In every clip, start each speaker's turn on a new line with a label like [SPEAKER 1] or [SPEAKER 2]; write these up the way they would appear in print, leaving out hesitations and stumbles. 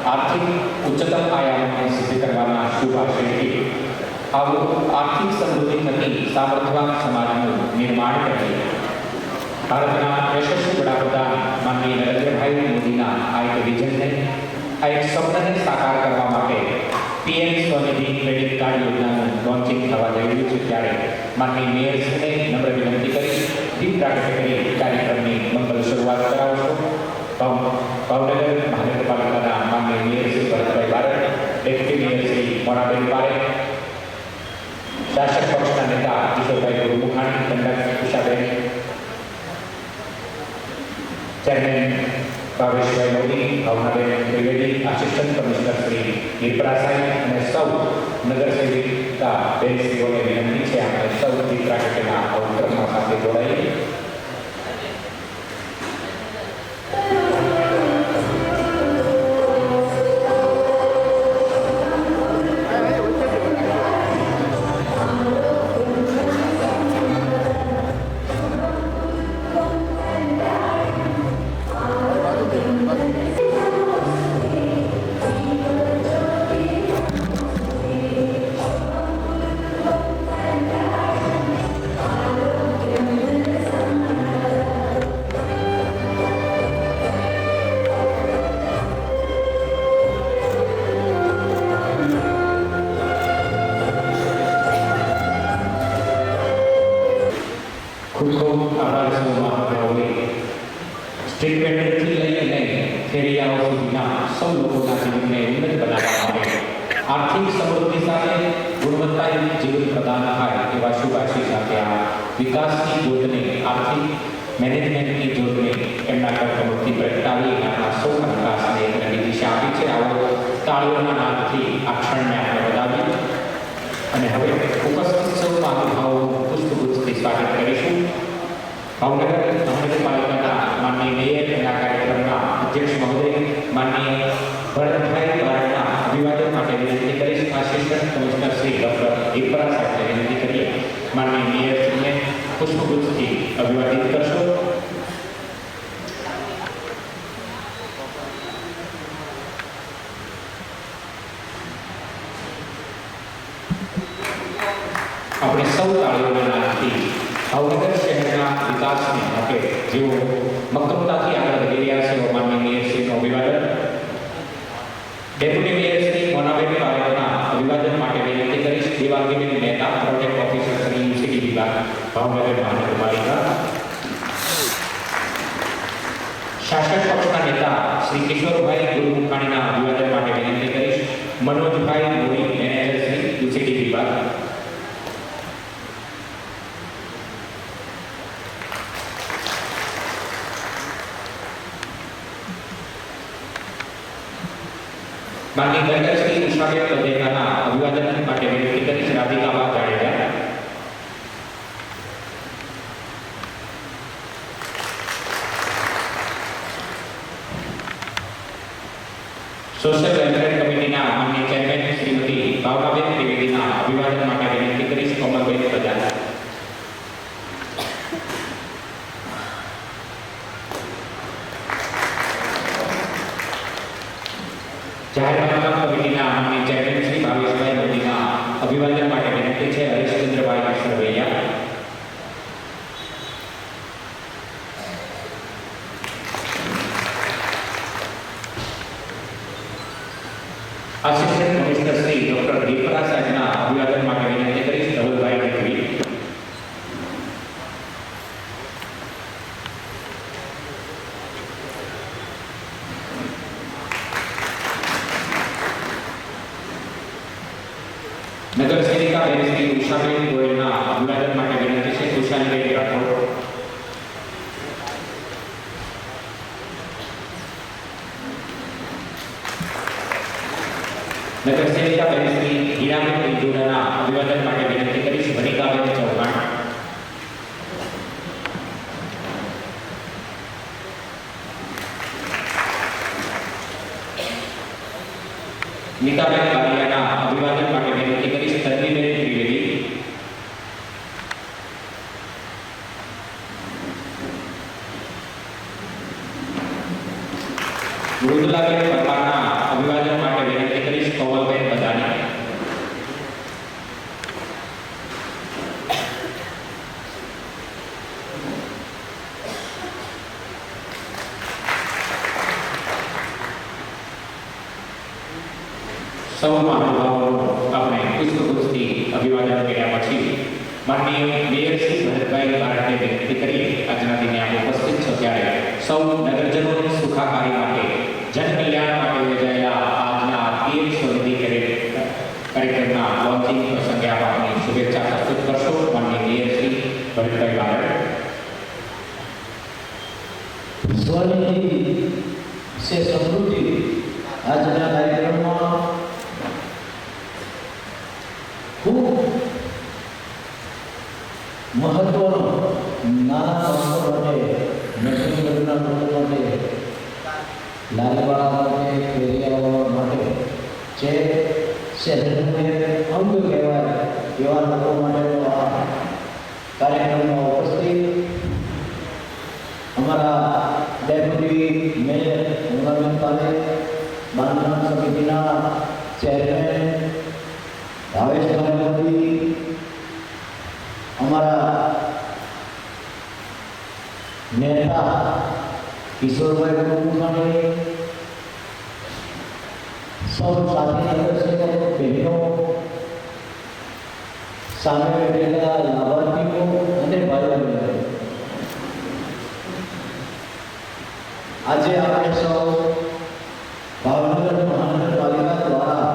[SPEAKER 1] आर्थिक उच्चतम आयाम में सिद्ध करवाना शुभाशयથી आर्थिक समृद्धि थकी सामर्थ्यवान समाजનું નિર્માણ કરી ભારતના યશસ્વી વડાપ્રધાન માનનીય નરેન્દ્રભાઈ મોદીના આ એક વિઝનને આ એક સપનાને સાકાર કરવા માટે પીએમ સ્વનિધિ ક્રેડિટ કાર્ડ યોજનાનું લોન્ચિંગ થવા જઈ રહ્યું છે ત્યારે માનનીય મેયરશ્રીને નમ્ર વિનંતી કરી દીપ પ્રાગટ્ય કરી કાર્યક્રમની મંગલ શરૂઆત કરાવશો। ભાવનગર મહાનગરપાલિકાના માનનીય mayor Shri Bharatbhai Barad, deputy mayor Shri Monaben Parekh, શાસક પક્ષના નેતા કિશોરભાઈ ગુરુમુખાણી, દંડક Ushaben, chairman Bhaveshbhai Modi, Bhavnaben Trivedi, assistant commissioner Shri Nirpara સાહેબ અને સૌ નગરસેવિકા બેનશ્રીઓને વિનંતી છે આપણે સૌ દીપ પ્રાગટ્યના ઉપક્રમમાં સાથે જોડાઈએ। ખૂબ આભાર સમૂહમાં હોય સ્ટ્રીટ વેન્ડરથી લઈને ફેરિયાઓ સુધીના સૌ લોકોના જીવનને ઉન્નત બનાવવા માટે આર્થિક સમૃદ્ધિ સાથે ગુણવત્તાયુક્ત જીવન પ્રદાન થાય એવા શુભાશી સાથે આ વિકાસની જ્યોતને આર્થિક મેનેજમેન્ટની જ્યોતને એમના કર્તવ્યોથી પ્રગટાવી આપણા સૌના વિકાસને એક નવી દિશા આપી છે। આવો તાળીઓના નાદથી આ ક્ષણને આપણે વધાવીએ અને હવે ઉપસ્થિત સૌ મહાનુભાવોનું પુષ્પગુચ્છથી સ્વાગત કરીશું। ભાવનગર મહાનગરપાલિકાના માનનીય મેયર એના કાર્યક્રમના અધ્યક્ષ મહોદય માનનીય ભરતભાઈ બારડના અભિવાદન માટે વિનંતી કરીશ। આસિસ્ટન્ટ કમિશનર શ્રી ડૉક્ટર નિર્પરા સાહેબને વિનંતી કરીએ માનનીય મેયરશ્રીને પુષ્પગુચ્છથી અભિવાદિત કરશો। આપણે સૌ તાળીઓના નાદથી ભાવનગર શહેરના વિકાસને માટે જેઓ મક્કમતાથી આગળ વધી રહ્યા છે માનનીય મેયરશ્રીનું અભિવાદન, ડેપ્યુટી મેયર શ્રી મોનાબેન પારેખના અભિવાદન માટે વિનંતી કરીશ। Devangiben Mehta, project officer Shri UCD વિભાગ ભાવનગર મહાનગરપાલિકા, શાસક પક્ષના નેતા શ્રી કિશોરભાઈ ગુરુમુખાણીના અભિવાદન માટે વિનંતી કરીશ। મનોજભાઈ મોદી, મેનેજર શ્રી યુસીડી વિભાગ, માનનીય દંડક શ્રી ઉષાબેન પદેકાના અભિવાદન માટે વિનંતી કરીશ। રાધિકાબા જાડેજા, સોશિયલ વેલફેર કમિટીના માનનીય ચેરમેન શ્રીમતી ભાવનાબેન ત્રિવેદીના અભિવાદન માટે વિનંતી કરીશ। કોમલબેન પ્રજાપતિ, જાહેર બાંધકામ કમિટીના માનનીય ચેરમેન શ્રી ભાવેશભાઈ મોદીના અભિવાદન માટે વિનંતી છે। Harishchandrabhai Sarvaiya, assistant commissioner Shri doctor Nirpara સાહેબના અભિવાદન માટે વિનંતી કરીશ। ધવલભાઈ ગઢવી, નગરસેવિકા બેન શ્રી ઉષાબેન ગોયલના અભિવાદન માટે વિનંતી છે। ખુશાલીબેન રાઠોડ, નગર સેવિકા બેન શ્રી હીરાબેન ઇન્દુરાના અભિવાદન માટે વિનંતી કરીશ. વનિકાબેન ચૌહાણ, નીતાબેન કારિયાના અભિવાદન માટે વિનંતી કરીશ. તન્વીબેન ત્રિવેદી, મૃદુલાબેન પરમારના અભિવાદન માટે વિનંતી કરીશ. કોમલબેન બદાણી, સૌ મહાનુભાવોનો આપણે પુષ્પગુચ્છથી અભિવાદન કર્યા પછી માનનીય મેયર શ્રી ભરતભાઈ બારડને વિનંતી કરી આજના દિને આપ ઉપસ્થિત છો ત્યારે સૌ નગરજનોની સુખાકારી માટે જનકલ્યાણ માટે યોજાયેલા આજના પીએમ સ્વનિધિ કાર્યક્રમના લોન્ચિંગ પ્રસંગે આપ આપની શુભેચ્છા પ્રસ્તુત કરશો. માનનીય મેયર શ્રી ભરતભાઈ બારડ.
[SPEAKER 2] સ્વનિધિ સે સમૃદ્ધિ આજના કાર્યક્રમમાં ખૂબ મહત્વનો નાના બાળકો માટે, નર્સરીના બાળકો માટે, લાલવાળા માટે, ફેરિયાવાળા માટે, જે શહેરને અંગ કહેવાય એવા લોકો માટેનો આ કાર્યક્રમમાં ઉપસ્થિત અમારા ડેપ્યુટી મેયર ઉમરબેન પાલે, બાંધકામ સમિતિના ચેરમેન ભાવેશભાઈ મોદી, અમારા નેતા કિશોરભાઈ ગુરુમાણી, સૌ સાથી નગરસેવકો, બહેનો, સામે બેઠેલા લાભાર્થીઓ અને ભાઈઓ બહેનો, આજે આપણે સૌ ભાવનગર મહાનગરપાલિકા દ્વારા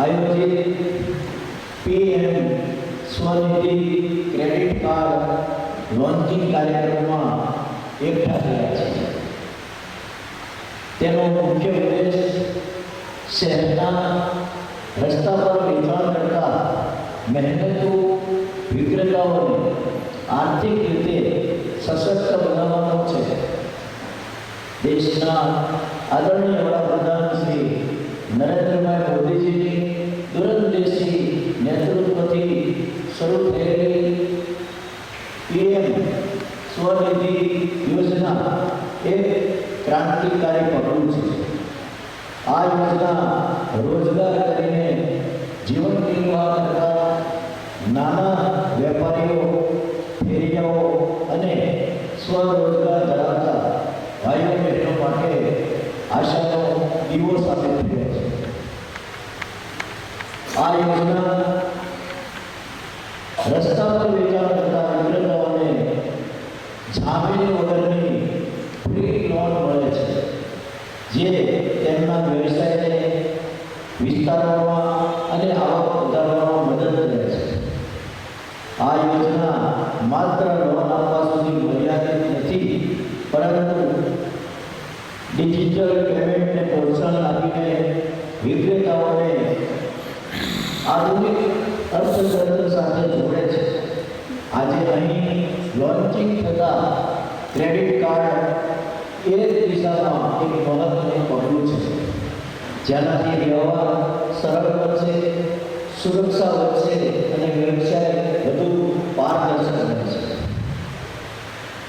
[SPEAKER 2] આયોજિત PM Svanidhi credit card launching કાર્યક્રમમાં એકઠા થયા છે. તેનો મુખ્ય ઉદ્દેશ શહેરના રસ્તા પર વેચાણ કરતા મહેનતુ વિક્રેતાઓને આર્થિક રીતે સશક્ત બનાવવાનો છે. દેશના આદરણીય વડાપ્રધાન શ્રી નરેન્દ્રભાઈ મોદીજીની દૂરંદેશી નેતૃત્વથી શરૂ થયેલી પીએમ સ્વનિધિ યોજના એક ક્રાંતિકારી પગલું છે. આ યોજના રોજગાર કરીને જીવન નિર્વાહ કરતા નાના વેપારીઓ, ફેરિયાઓ અને સ્વરોજગાર ધરાવતા ભાઈઓ બહેનો માટે આશાનો દીવો સાબિત થયો છે. આ યોજના રસ્તા પર વેચાણ કરતા વિક્રેતાઓને જામીન વગરની ફ્રી લોન મળે છે, જે તેમના વ્યવસાયને વિસ્તારવામાં અને આવક વધારવામાં મદદ કરે છે. આ યોજના માત્ર લોન આપવા સુધી મર્યાદિત નથી, પરંતુ ડિજિટલ પેમેન્ટને પ્રોત્સાહન આપીને વિક્રેતાઓને આધુનિક અર્થતંત્ર સાથે જોડે છે. આજે અહીં લોન્ચિંગ થતા ક્રેડિટ કાર્ડ એ દિશામાં એક મહત્વનું પગલું છે, જેનાથી વ્યવહાર સરળ બનશે, સુરક્ષા વધશે અને વ્યવસાય વધુ પારદર્શક બનશે.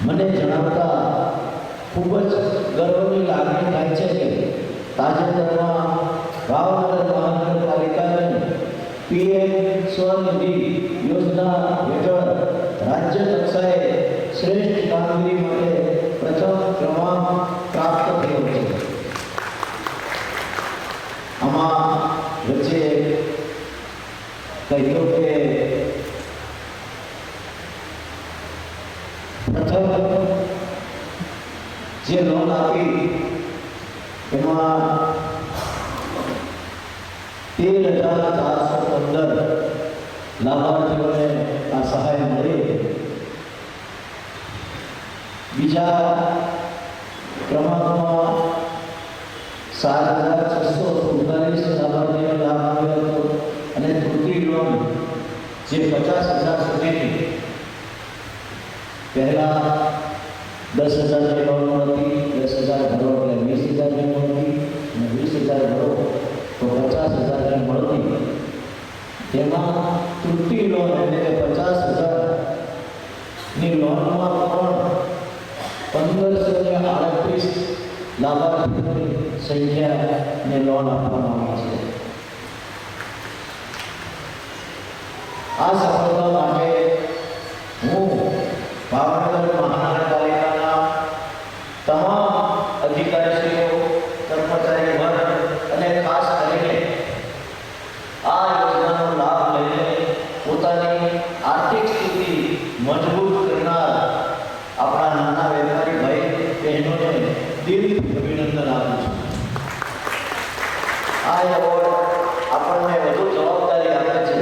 [SPEAKER 2] મને જણાવતા ખૂબ જ ગર્વની લાગણી થાય છે કે તાજેતરમાં ભાવનગર મહાનગરપાલિકાની પીએમ સ્વનિધિ યોજના હેઠળ રાજ્ય કક્ષાએ શ્રેષ્ઠ કામગીરી માટે પ્રથમ ક્રમાંક પ્રાપ્ત થયો છે. આમાં વચ્ચે કહ્યું કે પ્રથમ જે લોન આપી એમાં 13,415 લાભાર્થીઓને આ સહાય મળી. બીજા ક્રમાંકમાં 7,647 લાભાર્થીઓ લોન જે 50,000 સુધીની પહેલા 10,000ની લોન મળતી, 10,000 ભરો એટલે 20,000ની મળતી, અને 20,000 ભરો તો 50,000ની મળતી. તેમાં તૂટી લોન એટલે કે 50,000ની લોનમાં પણ 1,538 લાભાર્થીઓની સંખ્યાને લોન આપવામાં આવી છે. આ સફળતા માટે હું ભાવનગર મહાનગરપાલિકાના તમામ અધિકારીશ્રીઓ, કર્મચારી વર્ગ અને ખાસ કરીને આ યોજનાનો લાભ લઈને પોતાની આર્થિક સ્થિતિ મજબૂત કરનાર આપણા નાના વેપારી ભાઈ બહેનોને દિલથી અભિનંદન આપું છું. આ એવોર્ડ આપણને વધુ જવાબદારી આપે છે.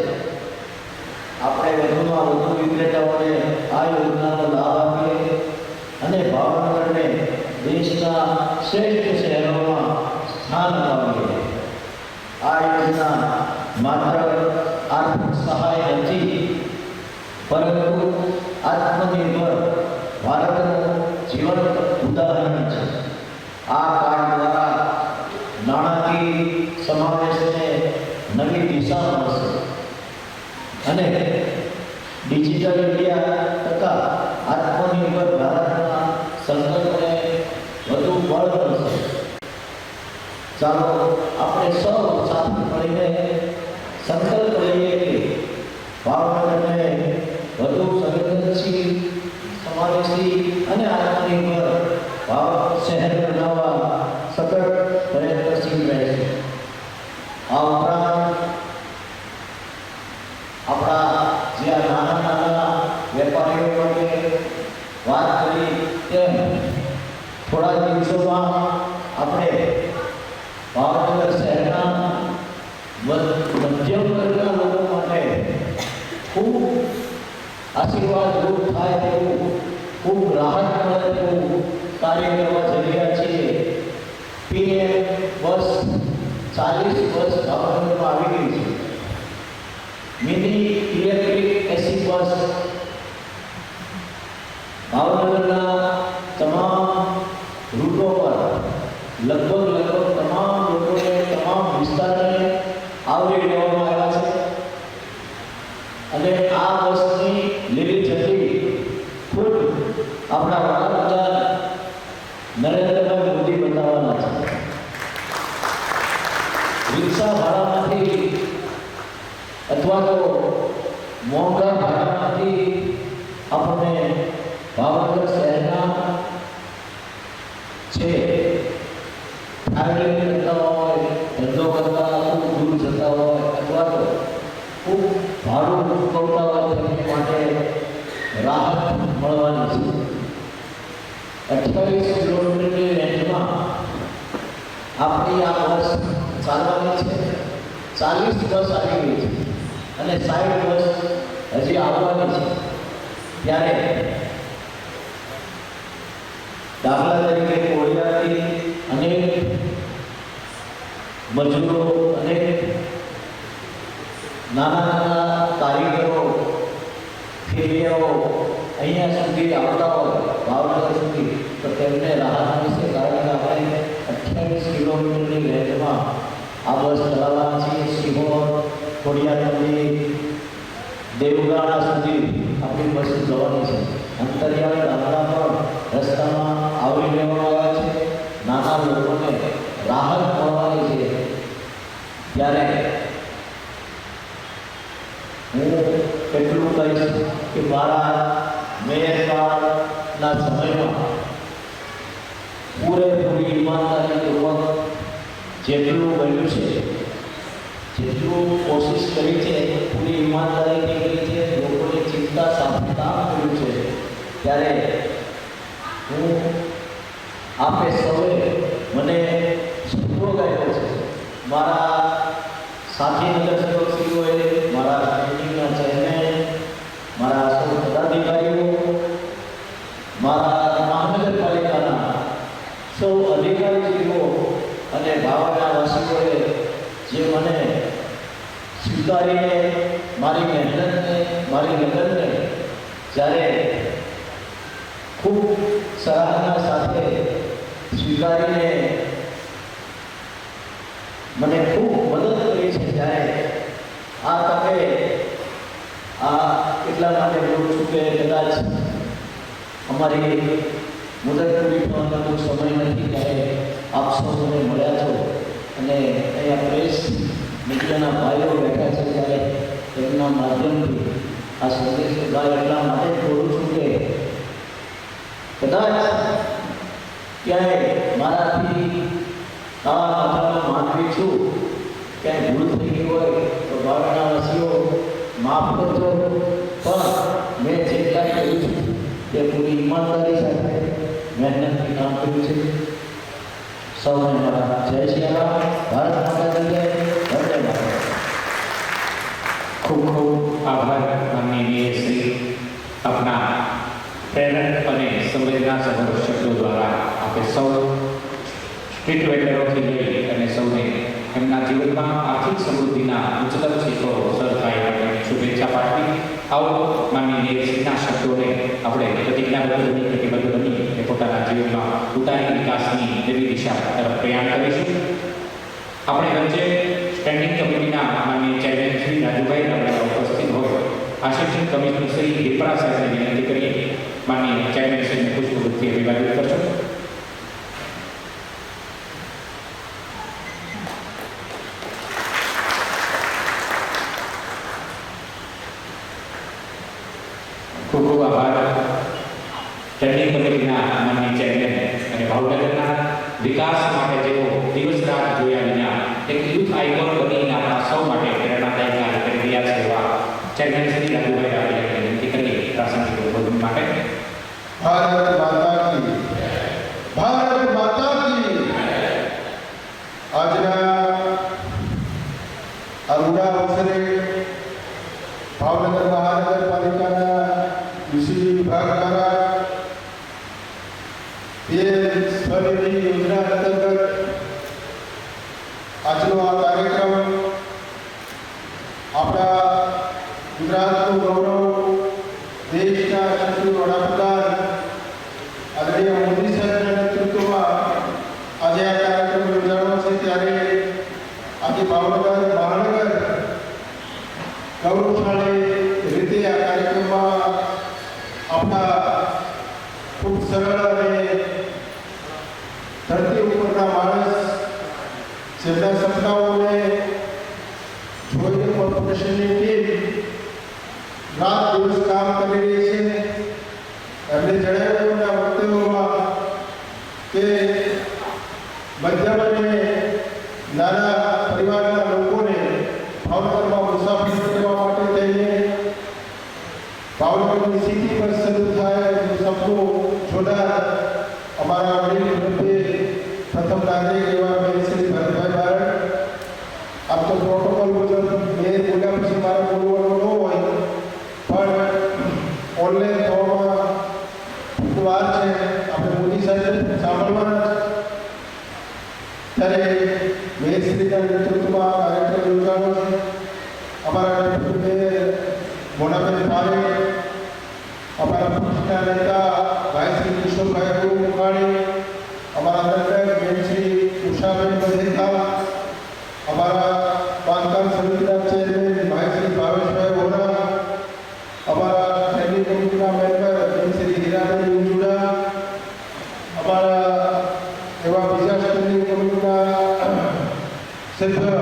[SPEAKER 2] આપણે વધુમાં વધુ વિક્રેતાઓને આ યોજનાનો લાભ આપીએ અને ભાવનગરને દેશના શ્રેષ્ઠ શહેરોમાં સ્થાન અપાવીએ. આ યોજના માત્ર આર્થિક સહાય નથી, પરંતુ આત્મનિર્ભર ભારતનું જીવંત ઉદાહરણ છે. આ કાર્ડ દ્વારા નાણાકીય સમાવેશને નવી દિશા મળશે અને ડિજિટલ ઇન્ડિયા તથા આત્મનિર્ભર ભારતના સંકલ્પને વધુ બળ મળશે. ચાલો આપણે સૌ સાથે મળીને સંકલ્પ લઈએ કે ભાવનગરને વધુ સંવેદનશીલ, સમાવેશી અને આત્મનિર્ભર શહેર બનાવવા સતત પ્રયત્નશીલ રહેશે. આ ઉપરાંત આપણા જે નાના નાના વેપારીઓ માટે વાત કરી તેમ થોડા દિવસોમાં આપણે ભાવનગર શહેરના મધ્યમ વર્ગના લોકો માટે ખૂબ આશીર્વાદ રૂપ થાય તેવું, ખૂબ રાહત મળે તેવું કાર્ય કરવા જઈ રહ્યા છીએ. PM બસ 40 બસ ભાવનગરમાં આવી ગઈ છે. મિની ઇલેક્ટ્રિક એસી બસ ભાવનગરના તમામ રૂટો પર લગભગ તમામ લોકોને, તમામ વિસ્તારને આવરી લેવામાં આવ્યા છે. અને આ બસની લીલી ઝંડી ખુદ આપણા વડાપ્રધાન નરેન્દ્રભાઈ મોદી બતાવવાના છે. રિક્ષા ભાડામાંથી અથવા તો મોંઘા ભાડામાંથી આપણને ભાવનગર શહેરના છે ટ્રાવેલિંગ કરતા હોય, ધંધો કરતા ખૂબ દૂર જતા હોય અથવા તો ખૂબ ભાડું ચૂકવતા હોય તેની માટે રાહત મળવાની છે. 28 કિલોમીટરની રેન્જમાં આપણી આ બસ ચાલવાની છે. 40 બસ આવી ગઈ છે અને 60 બસ હજી આવવાની છે. ત્યારે દાખલા તરીકે કોળિયાથી અનેક મજૂરો, અનેક નાના નાના કારીગરો, ફેરિયાઓ અહીંયા સુધી આવતા હોય, ભાવનગર સુધી, તો તેમને રાહત મળશે. કારણ કે આપણે 28 કિલોમીટરની રેન્જમાં આ બસ ચલાવવાના છીએ. સિહોર, ખોડિયાર, દેવગાણા સુધી આપણી બસ જવાની છે. અંતરિયાળ ગામડા પર રસ્તામાં આવરી લેવામાં આવ્યા છે. નાના લોકોને રાહત મળવાની છે. ત્યારે હું એટલું કહીશ કે મારા મેયરકાળના સમયમાં પૂરેપૂરી ઈમાનદારીપૂર્વક જેટલું બન્યું છે, જેટલું કોશિશ કરી છે, પૂરી ઈમાનદારીથી કરી છે, લોકોની ચિંતા સાથે કામ કર્યું છે. ત્યારે હું આપે સૌએ મને સહયોગ આપ્યો છે. મારા સાથી નગરસેવકશ્રીઓએ, મારા સ્ટેન્ડિંગના ચેરમેન, મારા સૌ પદાધિકારીઓ, મારા મહાનગરપાલિકાના સૌ અધિકારીશ્રીઓ અને ભાવનગરના વાસીઓએ જે મને સ્વીકારીને મારી મહેનતને, મારી લગનને જ્યારે ખૂબ સરાહના સાથે સ્વીકારીને મને ખૂબ મદદ કરી છે, ત્યારે આ તકે આ એટલા માટે બોલું છું કે કદાચ અમારી મુદત પૂરી થવાનો કોઈ સમય નથી, ત્યારે આપ સૌ મને મળ્યા છો અને અહીંયા પ્રેસ મીડિયાના ભાઈઓ બેઠા છે, ત્યારે એમના માધ્યમથી આ સંદેશ એટલા માટે જ બોલું છું કે કદાચ ક્યાંય મારાથી આવા કથાનો માનવી છું, ક્યાંય ભૂલ થઈ ગઈ હોય તો બાળકના વાસીઓ માફ કરજો, પણ મેં જે કાંઈ કર્યું છે તે પૂરી ઈમાનદારી સાથે મહેનતથી કામ કર્યું છે. સૌને મારા જય શ્રી રામ, ભારત માતા કી જય, વંદે માતરમ.
[SPEAKER 1] ખૂબ ખૂબ આભાર માનનીય શ્રી, આપના પ્રેરક અને સંવેદનાસભર શબ્દો દ્વારા આપે સૌ સ્ટ્રીટ વેન્ડરોથી લઈ અને સૌને એમના જીવનમાં આર્થિક સમૃદ્ધિના ઉચ્ચતર શિખરો સર થાય માટે શુભેચ્છા પાઠવી. આવો માનનીય શ્રીના શબ્દોને આપણે પ્રતિજ્ઞાબદ્ધ બની અને પોતાના જીવનમાં ઉતારી વિકાસની નવી દિશા તરફ પ્રયાણ કરીશું. આપણે વચ્ચે સ્ટેન્ડિંગ કમિટીના માનનીય ચેરમેન શ્રી રાજુભાઈ રાવળા ઉપસ્થિત હોય, આસિસ્ટન્ટ કમિશનર શ્રી દીપરા સાહેબને વિનંતી કરીએ માનનીય ચેરમેન શ્રીને પુષ્પગુચ્છથી અભિવાદિત કરશો. ખૂબ ખૂબ આભાર સ્ટેન્ડિંગ કમિટીના માનનીય ચેરમેન અને ભાવનગરના વિકાસ માટે જેઓ દિવસ રાત જોયા વિના એક યુથ આઇકોન બનીને આપણા સૌ માટે પ્રેરણાદાયક કાર્ય કરી રહ્યા છે એવા ચેરમેન શ્રી રાજુભાઈ રાવળાને વિનંતી કરીએ પ્રાસંગિક ઉદ્બોધન માટે.
[SPEAKER 3] ભારત માતા કી, ભારત માતા કી. આજના અરુણા અવસરે ભાવનગર મહાનગરપાલિકાના કૃષિ વિભાગ દ્વારા સ્વનિધિ યોજના અંતર્ગત આજનો આ કાર્યક્રમ આપણા ગુજરાતનું ગૌરવ, દેશના યશસ્વી વડાપ્રધાન આદરણીય મોદી સાહેબના નેતૃત્વમાં આજે આ કાર્યક્રમ યોજાવાનો છે, ત્યારે આજે ભાવનગર મહાનગર ગૌરવશાળી રીતે આ કાર્યક્રમમાં આપણા ખૂબ સરળ અને ધરતી ઉપરના માણસ જેમના સપનાઓને જોઈને કોર્પોરેશનની ટીમ રાત દિવસ કામ કરી રહી છે. એમને જણાવ્યું એમના વક્તવ્યોમાં કે મધ્યમ અને નાના પરિવારના લોકોને ભાવનગરમાં મુસાફરી કરવા માટે થઈને ભાવનગરની સિટી પર શરૂ થાય એનું સપનું જોનાર અમારા વડીલ પ્રથમ નાગરિક એવા બેન શ્રી ભરતભાઈ બારડ. આમ તો પ્રોટોકોલ મુજબ મેં બોલ્યા પછી મારે બોલવાનું ન હોય, પણ ઓનલાઈન થવામાં ખૂબ વાર છે, આપણે મોદી સાહેબ સાંભળવાના છે, ત્યારે મેં શ્રીના નેતૃત્વમાં કાર્યક્રમ યોજાવાનો છે. અમારા ડેપ્યુટી મેયર મોનાબેન પારેખ, અમારા પક્ષના નેતા ભાઈ શ્રી કિશોરભાઈ ગુરુ મુખાણી, અમારા દંડક બેન શ્રી ઉષાબેન બધેકા, અમારા બાંધકામ સમિતિના ચેરમેન ભાઈ શ્રી ભાવેશભાઈ વોરા, અમારા સ્ટેન્ડિંગ કમિટીના મેમ્બર બેન શ્રી હીરાબેન ઉંજુડા, અમારા એવા બીજા સ્ટેન્ડિંગ કમિટીના સભ્ય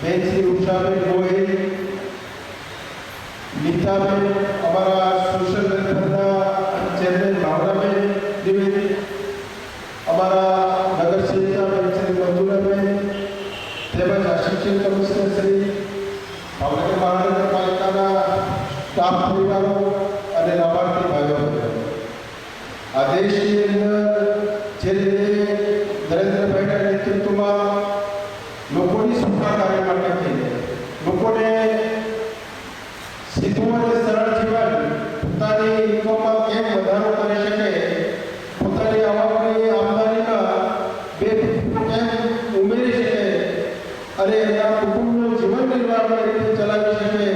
[SPEAKER 3] બેન શ્રી ઉષાબેન ગોહિલ, નીતાબેન, અમારા સોશિયલ વેલફેરના ચેરમેન ભાવનાબેન દ્વિવેદી, અમારા નગરસેવિકા બેન શ્રી મંજુલાબેન, તેમજ આસિસ્ટન્ટ કમિશનર શ્રી, ભાવનગર મહાનગરપાલિકાના સ્ટાફ પરિવારો અને લાભાર્થી ભાઈઓ બહેનો. આ દેશની અંદર જે રીતે નરેન્દ્રભાઈના નેતૃત્વમાં લોકોની સુખાકારી માટે થઈને લોકોને સીધું અને સરળ જીવન પોતાની ઇન્કમમાં કેમ વધારો કરી શકે, પોતાની આવકની આમદનીમાં બે કેમ ઉમેરી શકે અને એના કુટુંબનું જીવન નિર્વાહ રીતે ચલાવી શકે,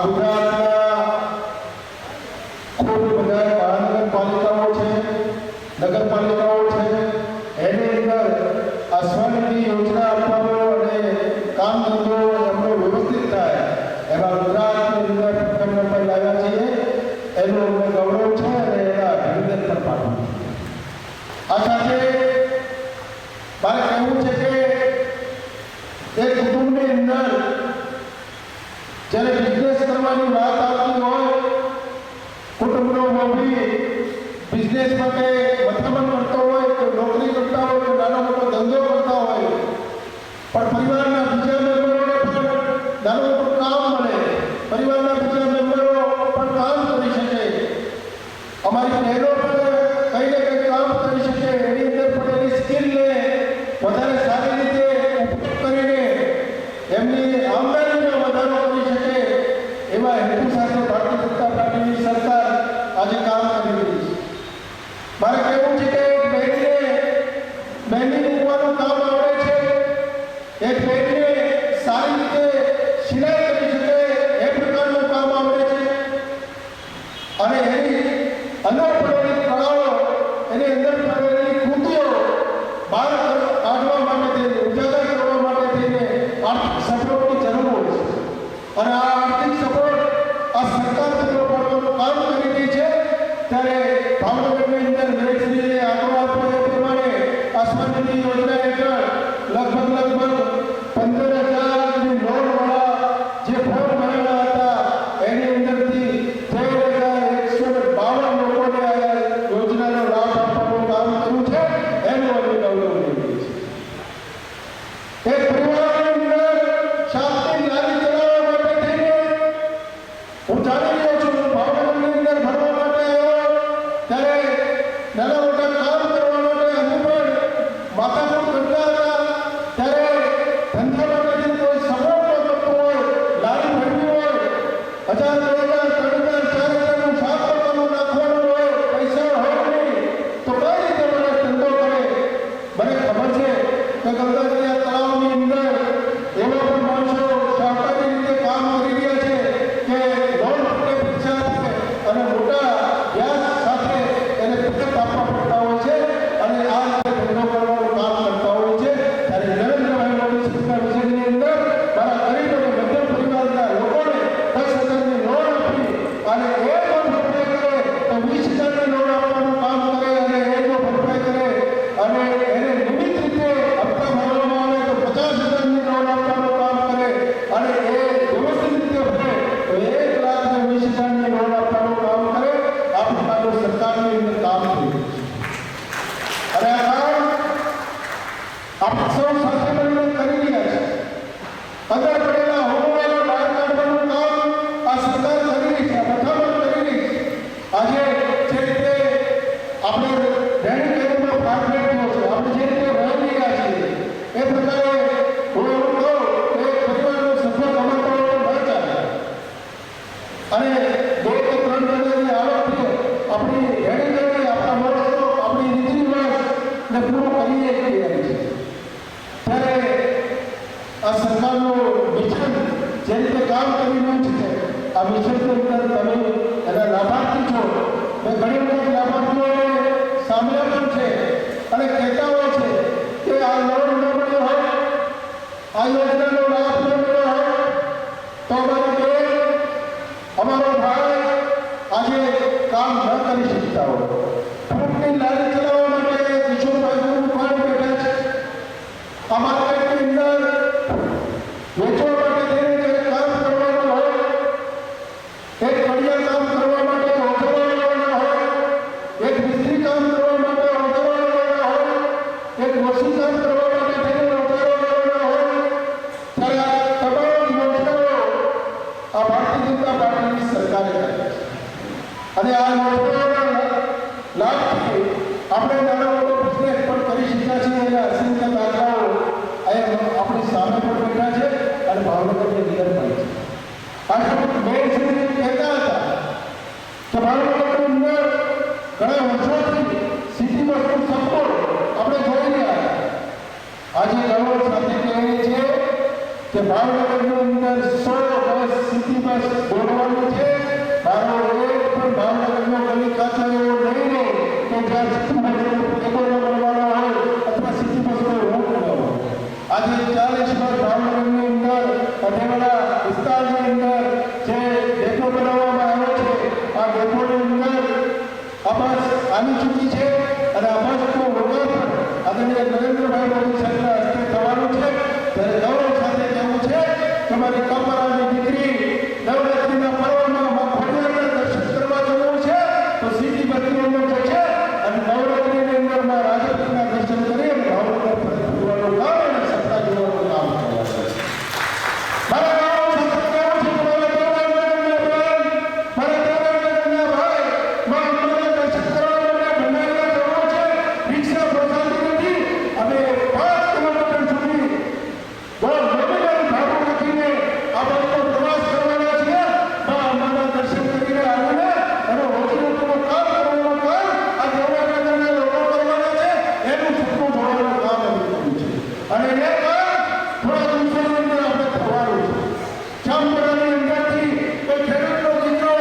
[SPEAKER 3] ગુજરાતના ખૂબ બધા મહાનગરપાલિકાઓ છે, નગરપાલિકાઓ છે, એની અંદર આ સ્વનિધિ યોજના આપવાનો અને કામ ધંધો એમનો વ્યવસ્થિત થાય એમાં ગુજરાતની અંદર પ્રથમ નંબર લાવ્યા છીએ. એનું અમને ગૌરવ છે અને એના અભિનંદન પણ પાઠવું છું. આ સાથે મારે કહેવું છે કે એક કુટુંબની અંદર જ્યારે બિઝનેસ કરવાની વાત આવતી હોય, કુટુંબનો મોભી બિઝનેસ માટે મથામણ કરતો હોય કે નોકરી કરતા હોય કે નાનો મોટો ધંધો કરતા હોય, પણ પરિવારના બીજા મેમ્બરોને પણ નાનો મોટું કામ મળે, પરિવારના બીજા મેમ્બરો પણ કામ કરી શકે, અમારી બહેનો પણ કંઈ ને કંઈ કામ કરી શકે, એની અંદર પણ એની સ્કિલને વધારે સારી રીતે ઉપયોગ કરીને એમની આમદનીમાં વધારો કરી શકે એવા હેતુ સાથે ભારતીય જનતા પાર્ટીની સરકાર આજે કામ કરી રહી છે. મારે કહેવું છે કે એક બહેનને મહેંદી મૂકવાનું કામ આવડે છે, એક બહેનને સારી રીતે સિલાઈ કરી શકે એ પ્રકારનું કામ આવડે છે અને એની અંદર પડેલી કળાઓ, એની અંદર પડેલી કૃતિઓ બહાર કાઢવા માટે થઈને, ઉજાગર કરવા માટે થઈને આર્થિક સપોર્ટની જરૂર હોય છે અને આ આર્થિક સપોર્ટ આ સરકાર પૂરો પાડવાનું કામ કરી રહી છે. ત્યારે ભાવનગરની અંદર વિવેકશ્રીએ આંકડો આપ્યો એ પ્રમાણે આ સ્વનિધિ યોજના હેઠળ લગભગ 15,000ની લોનવાળા જે ફોર્મ ભરેલા હતા એની અંદરથી 13,152 લોકોને આ યોજનાનો લાભ આપવાનું કામ કર્યું છે. એનું અમે ગૌરવ લઈએ છીએ. એક પરિવારની અંદર શાકની લારી ચલાવવા માટે થઈને હું જાણી રહ્યો છું, હું ભાવનગરની અંદર ભરવા માટે આવ્યો ત્યારે નાના મોટા કામ કરવા માટે હજુ પણ માથાકૂટ કરતા હતા. ત્યારે ધંધા માટેથી કોઈ સપોર્ટ ન કરતો હોય, લારી ભરવી હોય, 1,000, 2,000, 3,000, 4,000નું શાક કરવાનું નાખવાનું હોય, પૈસા હોય નહીં તો કઈ રીતે માણસ ધંધો કરે? મને ખબર છે કે ગંગાજળિયા તળાવની અંદર એવા પણ માણસો સહકારી રીતે કામ કરી રહ્યા છે કે લોન માટે પૈસા આપે અને મોટા વ્યાજ સાથે એને વખત આપવા પડતા હોય છે અને આ રીતે ધંધો કરવાનું કામ કરતા હોય છે. ત્યારે નરેન્દ્રભાઈ મોદી સરકાર વિશેની અંદર મારા ગરીબ અને મધ્યમ પરિવારના લોકોને 10,000ની લોન આપી અને એ પણ ભરપાઈ કરે તો 20,000ની લોન આપવાનું કામ કરે અને એ જો ભરપાઈ કરે અને એને નિયમિત રીતે હપ્તા ભરવામાં આવે તો 50,000ની લોન આપવાનું કામ કરે અને એ વ્યવસ્થિત રીતે ભરે તો 1,20,000ની લોન આપવાનું કામ કરે. આ પ્રકારનું સરકારની અંદર કામ થઈ રહ્યું છે અને આ કામ આપણે સૌ સાથે મળીને કરી રહ્યા છે. અંદર પડેલા હોમોવાળા બહાર કાઢવાનું કામ આ સરકાર કરી રહી છે, મથામણ કરી રહી છે. આજે જે રીતે આપણે રહેણી કહેણીમાં ફાટલેટ થયો છે, આપણે જે રીતે રહી રહ્યા છીએ એ પ્રકારે હું એવું કહું કે પરિવારનો સભ્ય કમાતો હોય તો ન ચાલે અને 2 કે 3 જણાની આવકથી આપણી રહેણી કહેણી, આપણા વર્ષો, આપણી રીતિ રિવાજને પૂરું કરીએ છીએ. ત્યારે આ સરકારનું મિશન જે રીતે કામ કરી રહ્યું છે, આ મિશનની અંદર તમે એના લાભાર્થી છો. મેં ઘણી વખત લાભાર્થીઓને સાંભળ્યા પણ છે અને કહેતા હોય છે કે આ લોન ન મળ્યો હોય, આ યોજનાનો લાભ ન મળ્યો હોય તો અમારી બેન, અમારો ભાઈ આજે કામ ન કરી શકતા હોય. ફ્રૂટની લારી ચલાવવા માટે કિશોરભાઈ ગુરુભાઈ બેઠા છે. આ માર્કેટની અંદર વેચવા માટે થઈને જ્યારે કામ કરવાનું હોય, એક કડિયા કામ કરવા માટે ઓઝરો લેવાના હોય, એક મિસ્ત્રી કામ કરવા માટે ઓઝરો લેવાના હોય, એક મશીન કામ કરવા માટે થઈને ઓઝરો લેવાના હોય, ત્યારે આ તમામ યોજનાઓ આ ભારતીય જનતા પાર્ટીની સરકારે કરી છે અને આ યોજનાઓના લાભથી આપણે નાનો મોટો બિઝનેસ પણ કરી શક્યા છીએ. એના અસંખ્ય દાખલાઓ આપણી સામે પણ બેઠા છે અને ભાવનગરની અંદર પણ છે. આજે મેં કહેતા હતા કે ભાવનગરની અંદર ઘણા વર્ષોથી સિટી બસનું સપોર્ટ આપણે જોઈ રહ્યા હતા. આજે ગૌરવ સાથે કહીએ છીએ કે ભાવનગરની અંદર 100 બસ સિટી બસ દોડવા આજે નરેન્દ્રભાઈ મોદી સાહેબના હસ્તે થવાનું છે ત્યારે ગૌરવ સાથે કહેવું છે કે મારી કપરાની દીકરી નવરાત્રિના પર્વમાં મગફળીના દર્શન કરવા જવું છે તો સીધી બસની અંદર જશે અને નવરાત્રિની અંદર માં રાજપીરના દર્શન કરી અને ભાવનગર પરત ફરવાનું કામ અને સત્તા જોવાનું કામ કરવાનું છે. મારા ગામમાં સતત કહેવું છે કે મારા દેવરાજના ભાઈ માં અંબાના દર્શન કરવા માટે ભંડારીયા જવું છે. રિક્ષા પોસાતી નથી અને 5 કિલોમીટર સુધી બહુ નોમિનલ ભાડું રાખીને આ બાજુનો પ્રવાસ કરવાના છીએ. માં અંબાના દર્શન કરીને આવીને અને રોજીરોટીનું કામ કરવાનું કામ આ દેવરાજના લોકો કરવાના છે. એનું સપનું જોવાનું કામ અમે કર્યું છે અને એ કામ થોડા દિવસોની અંદર આપણે થવાનું છે. ચાંપરાની અંદરથી કોઈ ખેડૂતનો દીકરો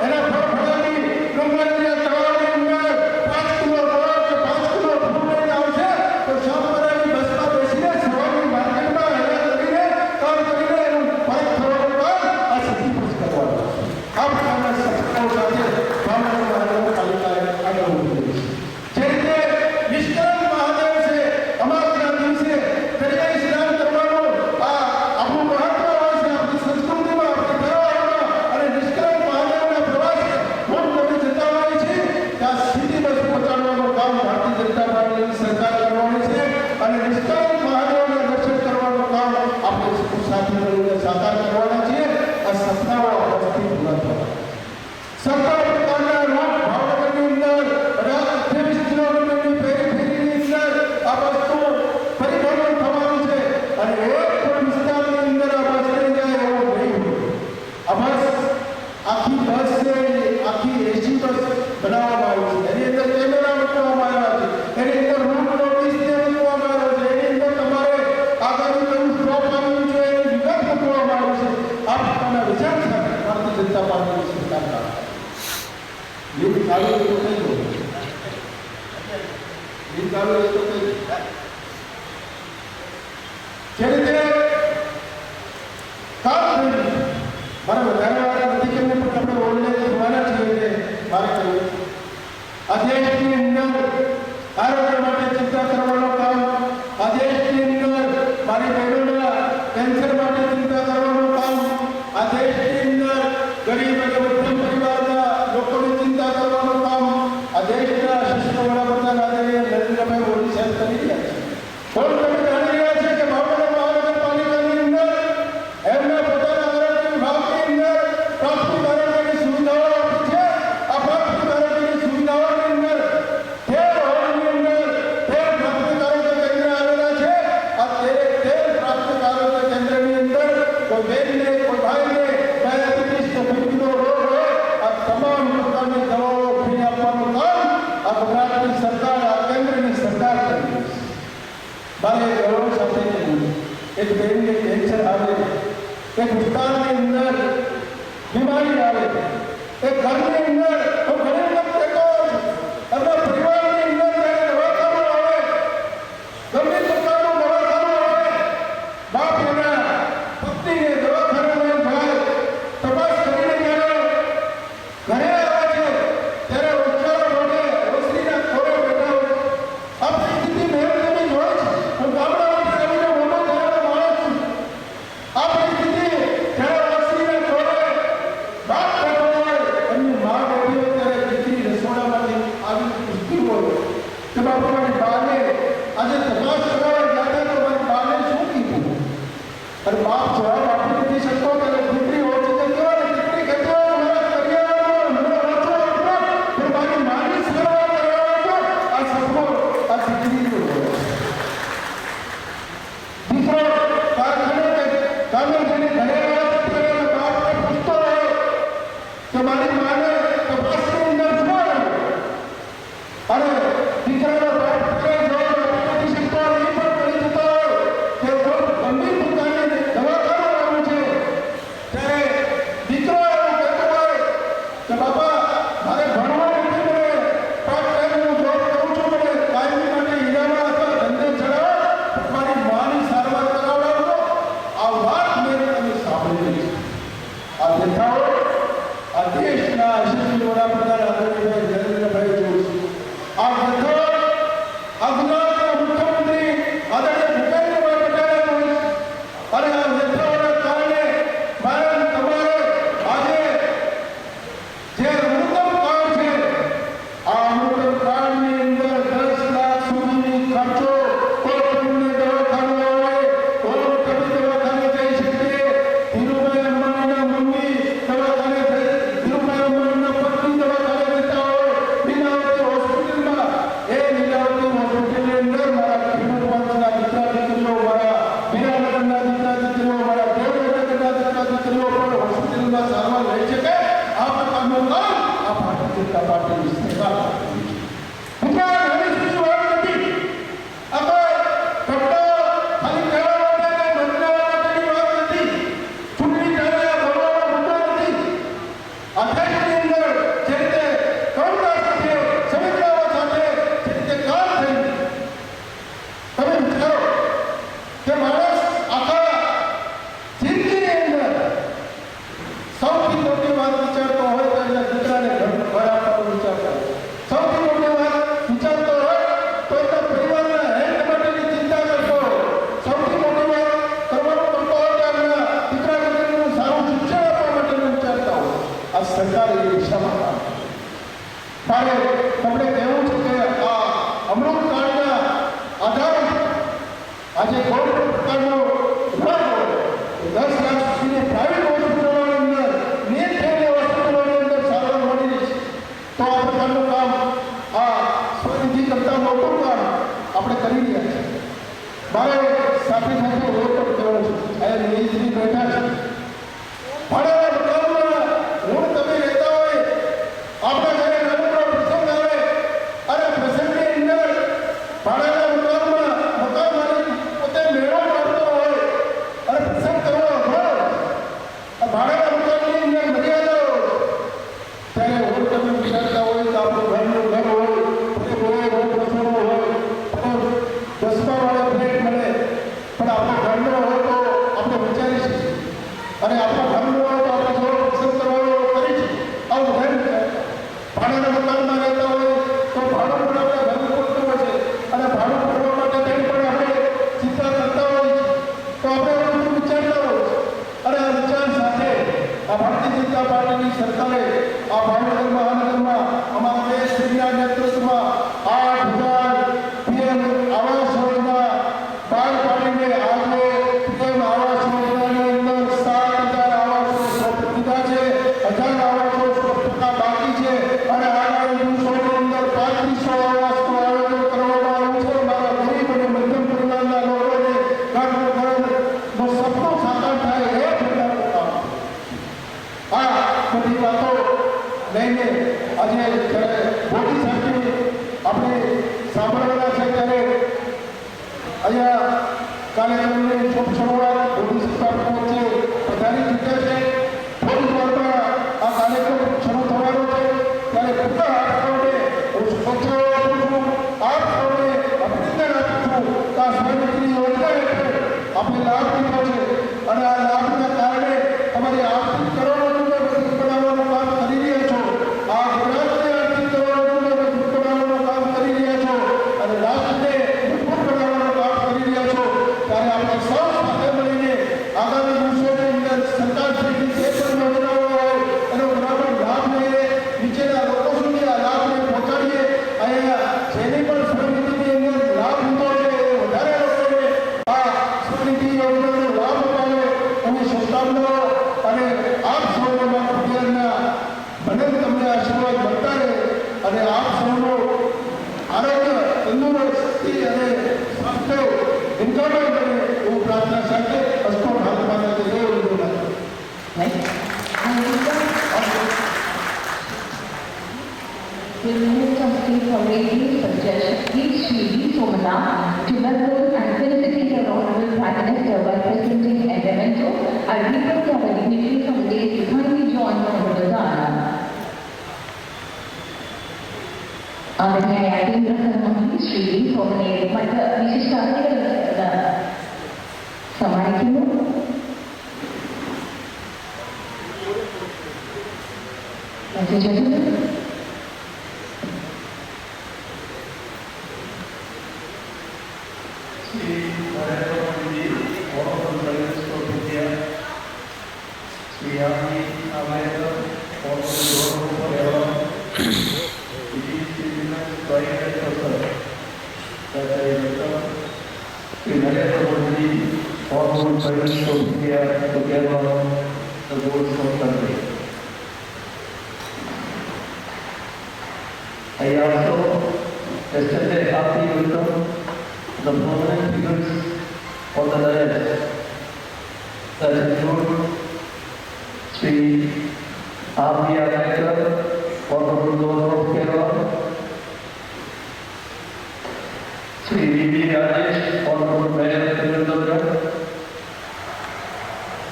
[SPEAKER 3] એના ફળફળાની ડુંગરના તળાવની અંદર 5 કિલો ગોળ કે 5 કિલો ફૂલ લઈને આવશે તો ચાંપરાની બસમાં બેસીને સવારની માર્કેટમાં હેરાન કરીને કામ કરીને એનું પરત થવાનું કામ આ સતી બસ કરવાનું છે. આ પ્રકારના સપનાઓ સાથે ભાવનગર મહાનગરપાલિકાએ આગળ વધી છે. જે રીતે નિષ્કલંક મહાદેવ છે અમાસના દિવસે દરિયાઈ સ્નાન કરવાનું આ આપણું મહત્વ હોય છે આપણી સંસ્કૃતિમાં આપણી તહેવારોમાં અને નિષ્કલંક મહાદેવના પ્રવાસે ખૂબ નદી જતા હોય છે ત્યાં સીધી બસ પહોંચાડવાનું કામ ભારતીય જનતા પાર્ટીની સરકાર કરવાની છે અને નિષ્કલંક મહાદેવના દર્શન કરવાનું કામ આપણે સૌ સાથે મળીને સાકાર કરવાના છીએ. આ સપનાઓ આપણાથી પૂરા થવા 17 પ્રકારના રૂટ ભાવનગરની અંદર 28 કિલોમીટરની પેરીફેરીની અંદર આ વસ્તુ પરિભ્રમણ થવાનું છે અને એક પણ વિસ્તારની અંદર આ બસ લઈ જાય એવું નહીં હોય. આ બસ આખી બસ છે આખી એસી બસ બનાવવામાં આવી છે. એની અંદર કેમેરા મૂકવામાં આવ્યા છે, એની અંદર રૂટ નોટિસ મૂકવામાં આવ્યો છે, એની અંદર તમારે આગળનું કયું સ્ટોપ આવ્યું છે એની વિગત મૂકવામાં આવી છે. આ પ્રકારના વિચાર સાથે ભારતીય જનતા પાર્ટીની સરકાર કામ લીક ચાલુ એ તો કઈ દો લીક ચાલુ એ તો કઈ જે રીતે કામ થયું મારે વધારે વાત નથી કરવી પણ આપણે ઓનલાઈન જોવાના છીએ કે મારે કહ્યું આ દેશની અંદર આરોગ્ય માટે ચિંતા કરવાનું કામ, આ દેશની અંદર મારી બહેનોના કેન્સર માટે ચિંતા કરવાનું કામ, આ દેશની અંદર ગરીબ અને મધ્યમ પરિવારના લોકોની ચિંતા કરવાનું કામ આ દેશના યશસ્વી વડાપ્રધાન આદરણીય નરેન્દ્રભાઈ મોદી સાહેબ કરી રહ્યા છે. પણ તમે જાણી રહ્યા છે કે ભાવનગર મહાનગરપાલિકાની અંદર એમના પોતાના આરોગ્ય વિભાગની અંદર પ્રાથમિક આરોગ્યની સુવિધાઓ આપી છે. આ પ્રાથમિક આરોગ્યની સુવિધાઓની અંદર 13 હોલની અંદર 13 પ્રાથમિક આરોગ્ય કેન્દ્ર આવેલા છે. આ 13 પ્રાથમિક આરોગ્ય કેન્દ્રની અંદર કોઈ બેનને કોઈ ભાઈને ડાયાબિટીસ કે બીપીનો રોગ હોય આ તમામ પ્રકારની દવાઓ ફ્રી આપવાનું કામ આ ગુજરાતની સરકાર આ કેન્દ્રની સરકાર કરી છે. મારે ગૌરવ સાથે કહેવું એક બેનને કેન્સર આવે, એક વિસ્તારની અંદર બીમારી આવે, એક ઘરની અંદર હું ઘણી વખત કહેતો હોઉં છું આપણા પરિવારની અંદર જ્યારે દવાખાનું આવે ગમે પ્રકારનું દવાખાનું આવે બાપ એના પત્નીને દવાખાનામાં જાય તપાસ કરીને જ્યારે ઘરે આવે છે ત્યારે ઉપચારો માટે ઓસરીના ખોળે બેઠા હોય આ પરિસ્થિતિ મેં તમે જોઈ છે. હું ગામડામાંથી રહીને મોટો થયેલો માણસ છું. આ પરિસ્થિતિ જ્યારે ઓસરીના ખોળે બાપ બેઠો હોય એમની મા બેઠી હોય ત્યારે દીકરી રસોડામાંથી આવી પૂછતી હોય કે બાપા મારી બાને આજે તપાસ કરાવવા ગયા હતા તો મારી બાને શું કીધું અને બાપ જવાબ આપી નથી શકતો ત્યારે દીકરી ઓછી જતી હોય ને દીકરી કહેતી હોય મારા કરિયાવરમાં મને ઓછો આપો પણ મારી માની સેવા કરાવવા આ સપનો આ દીકરીનું હોય. દીકરો કારખાને કામે જઈને ઘરે આવે ત્યારે બાપને પૂછતો હોય કે મારી માને તપાસની અંદર શું આવ્યું અને દીકરાનો બાપ ક્યાંય જવાબ આપી નથી શકતો અને એ પણ કહી જતો હોય કે કોઈ ગંભીર પ્રકારની દવાખાનું આવ્યું છે ત્યારે દીકરો એવું કહેતો હોય કે બાપા મારે ભણવું નથી, મને પાર્ટ ટાઈમ હું જોબ કરું છું, મને કાયમી માટે હીરામાં અથવા ધંધે ચડાવો મારી માની સારવાર કરાવડાવજો. આ વાત મેં તમે સાંભળી છે. આ દેખાવો આ દેશના યશસ્વી વડાપ્રધાન આદરણીય નરેન્દ્રભાઈ જોશી આ દેખાવ આ ગુજરાતના મુખ્યમંત્રી જનતા પાર્ટીની સરકાર આપી છે. મિત્રો, આ નાની સૂચી વાત નથી. આ કોઈ ફક્ત ખાલી કહેવા માટે કે બદલાવા માટેની વાત નથી. ચૂંટણી ટાઈમે બોલવાનો મુદ્દો નથી. આ દેશની અંદર જે રીતે કરુણા સાથે, સંવેદનાઓ સાથે જે રીતે કામ થયું, તમે વિચારો કે માણસ આખા જિંદગીની અંદર સૌથી મોટી વાત વિચારતો હોય તો એના દીકરાને ઘર આપવાનો વિચારતો હોય. સૌથી મોટી વાત વિચારતો હોય તો એના પરિવારના હેલ્થ માટેની ચિંતા કરતો હોય. સૌથી મોટી વાત કરવાનો કરતો હોય તો એમના દીકરા દીકરીનું સારું શિક્ષણ આપવા માટેનું વિચારતા હોય. આ સરકાર એ દિશામાં કામ કરે. મારે તમને કહેવું છે કે આ અમૃતકાળના આધારે આજે કોઈ પણ પ્રકારનો વિભાગ હોય 10 લાખ સુધીની પ્રાઇવેટ હોસ્પિટલોની અંદર નીટ થયેલી હોસ્પિટલોની અંદર સારવાર મળી રહી છે. તો આ પ્રકારનું કામ આ સ્વનિધિ કરતાં મોટું કામ આપણે કરી રહ્યા છીએ. મારે સાથે સાથે એ પણ કહેવું છે, અહીંયા નિયંત્રી બેઠા છે, ભાડાના મકાનમાં હું તમે રહેતા હોય, આપણા ઘરે નાનકડો પ્રસંગ આવે અને પ્રસંગની અંદર ભાડાના મકાનમાં મકાન માલિક પોતે મેળો મારતો હોય અને પ્રસંગ કરવો અઘરો. આ ભાડાના મકાનની અંદર મર્યાદાઓ ત્યારે હું તમે વિચારતા હોય તો આપણું ઘરનું ઘર હોય, ભલે બોલે રોડ રસોડું હોય, ભલે 10મા વાળા ફ્લેટ મળે, પણ આપણો ઘરનો હોય તો આપણે વિચારી શકીએ. અને આપણા ઘરનો હોય તો આપણે થોડો પ્રસંગ કરવાનો કરી છે. આવું ઘર ભાડાના મકાનમાં રહેતા હોય તો ભાડું પણ આપણે ભરવું પડતું હોય છે. અને ભાડું ભરવા માટે તેની પણ આપણે ચિંતા કરતા હોય છે. તો આપણે એવું બધું વિચારતા હોય છે. અને આ વિચાર સાથે આ ભારતીય જનતા પાર્ટીની સરકારે આ ભાવનગર મહાનગરમાં અમારા દેશના નેતૃત્વમાં 8,000 PM આવાસ યોજના બહાર પાડીને આજે PM આવાસ યોજનાની અંદર 7,000 આવાસો સોંપી દીધા છે. 1,000 આવાસો સોંપવાના બાકી છે. અને આગામી દિવસોની અંદર 3500 આવાસનું આયોજન કરવામાં આવ્યું છે. મારા ગરીબ અને મધ્યમ પરિવારના લોકોને ઘરનું સપનું સાકાર થાય એ પ્રકારનું કામ. આ બધી વાતો લઈને આજે જ્યારે મોદી સાહેબની આપણે સાંભળવાના છે ત્યારે અહીંયા કાર્યક્રમની શુભ શરૂઆત મોદી સરકાર પહોંચે પધારી ચૂક્યા છે. થોડી વારમાં આ કાર્યક્રમ શરૂ થવાનો છે. ત્યારે બધા આપ સૌને હું શુભેચ્છાઓ આપું છું. આપ સૌને અભિનંદન આપું છું કે આ સ્વનિધિ યોજના હેઠળ આપણે લાભ લીધો છે. અને આ લાભના કારણે તમારી આર્થિક કરોડોને મજબૂત બનાવવાનું કામ કરી રહ્યા છો. આ ગુજરાતની આર્થિક કરોડોને મજબૂત બનાવવાનું કામ કરી રહ્યા છો. અને રાષ્ટ્રને મજબૂત બનાવવાનું કામ કરી રહ્યા છો. ત્યારે આપણે સૌ સાથે મળીને આગામી દિવસોની અંદર સરકારશ્રીની જે પણ યોજનાઓ હોય એનો બરાબર લાભ લઈએ, નીચેના લોકો સુધી આ લાભને પહોંચાડીએ. અહીંયા જેની પણ સ્વનિધિની અંદર લાભ લીધો છે એ વધારે લોકોને આ સ્વનિધિ યોજનાનો લાભ અપાવે એવી શુભકામનાઓ. અને આપ સૌને મારા પરિવારના મને તમને આશીર્વાદ મળતા રહે અને આપ સૌનું આરોગ્ય, તંદુરસ્તી અને સ્વાસ્થ્ય ઇન્કમય બને એવું પ્રાર્થના સાથે અસ્તો ભારત માતા કે જય વંદે
[SPEAKER 4] The Minister of State for Radio suggests Shri Somanath to welcome and felicitate the Honorable Prime Minister by presenting a memento. I request our dignitaries of the day to kindly join Honorable Dana. Adanya Yadindra Karmani Shri Somanath Mata Vishishtathikala Samaikinu. Thank you, gentlemen.
[SPEAKER 3] Shri Narendra Modiji, honourable prime minister of India, Shri R V Ambedkar, honourable governor of Sri Narendra Modi, Honorable Prime Minister of India, together the goals of country. I also extend a hearty welcome to the prominent figures on the left that include Sri R.B. Ambedkar,
[SPEAKER 5] Honorable Governor of Kerala, Sri V.D. Rajesh, Honorable Mayor Tirunelveli,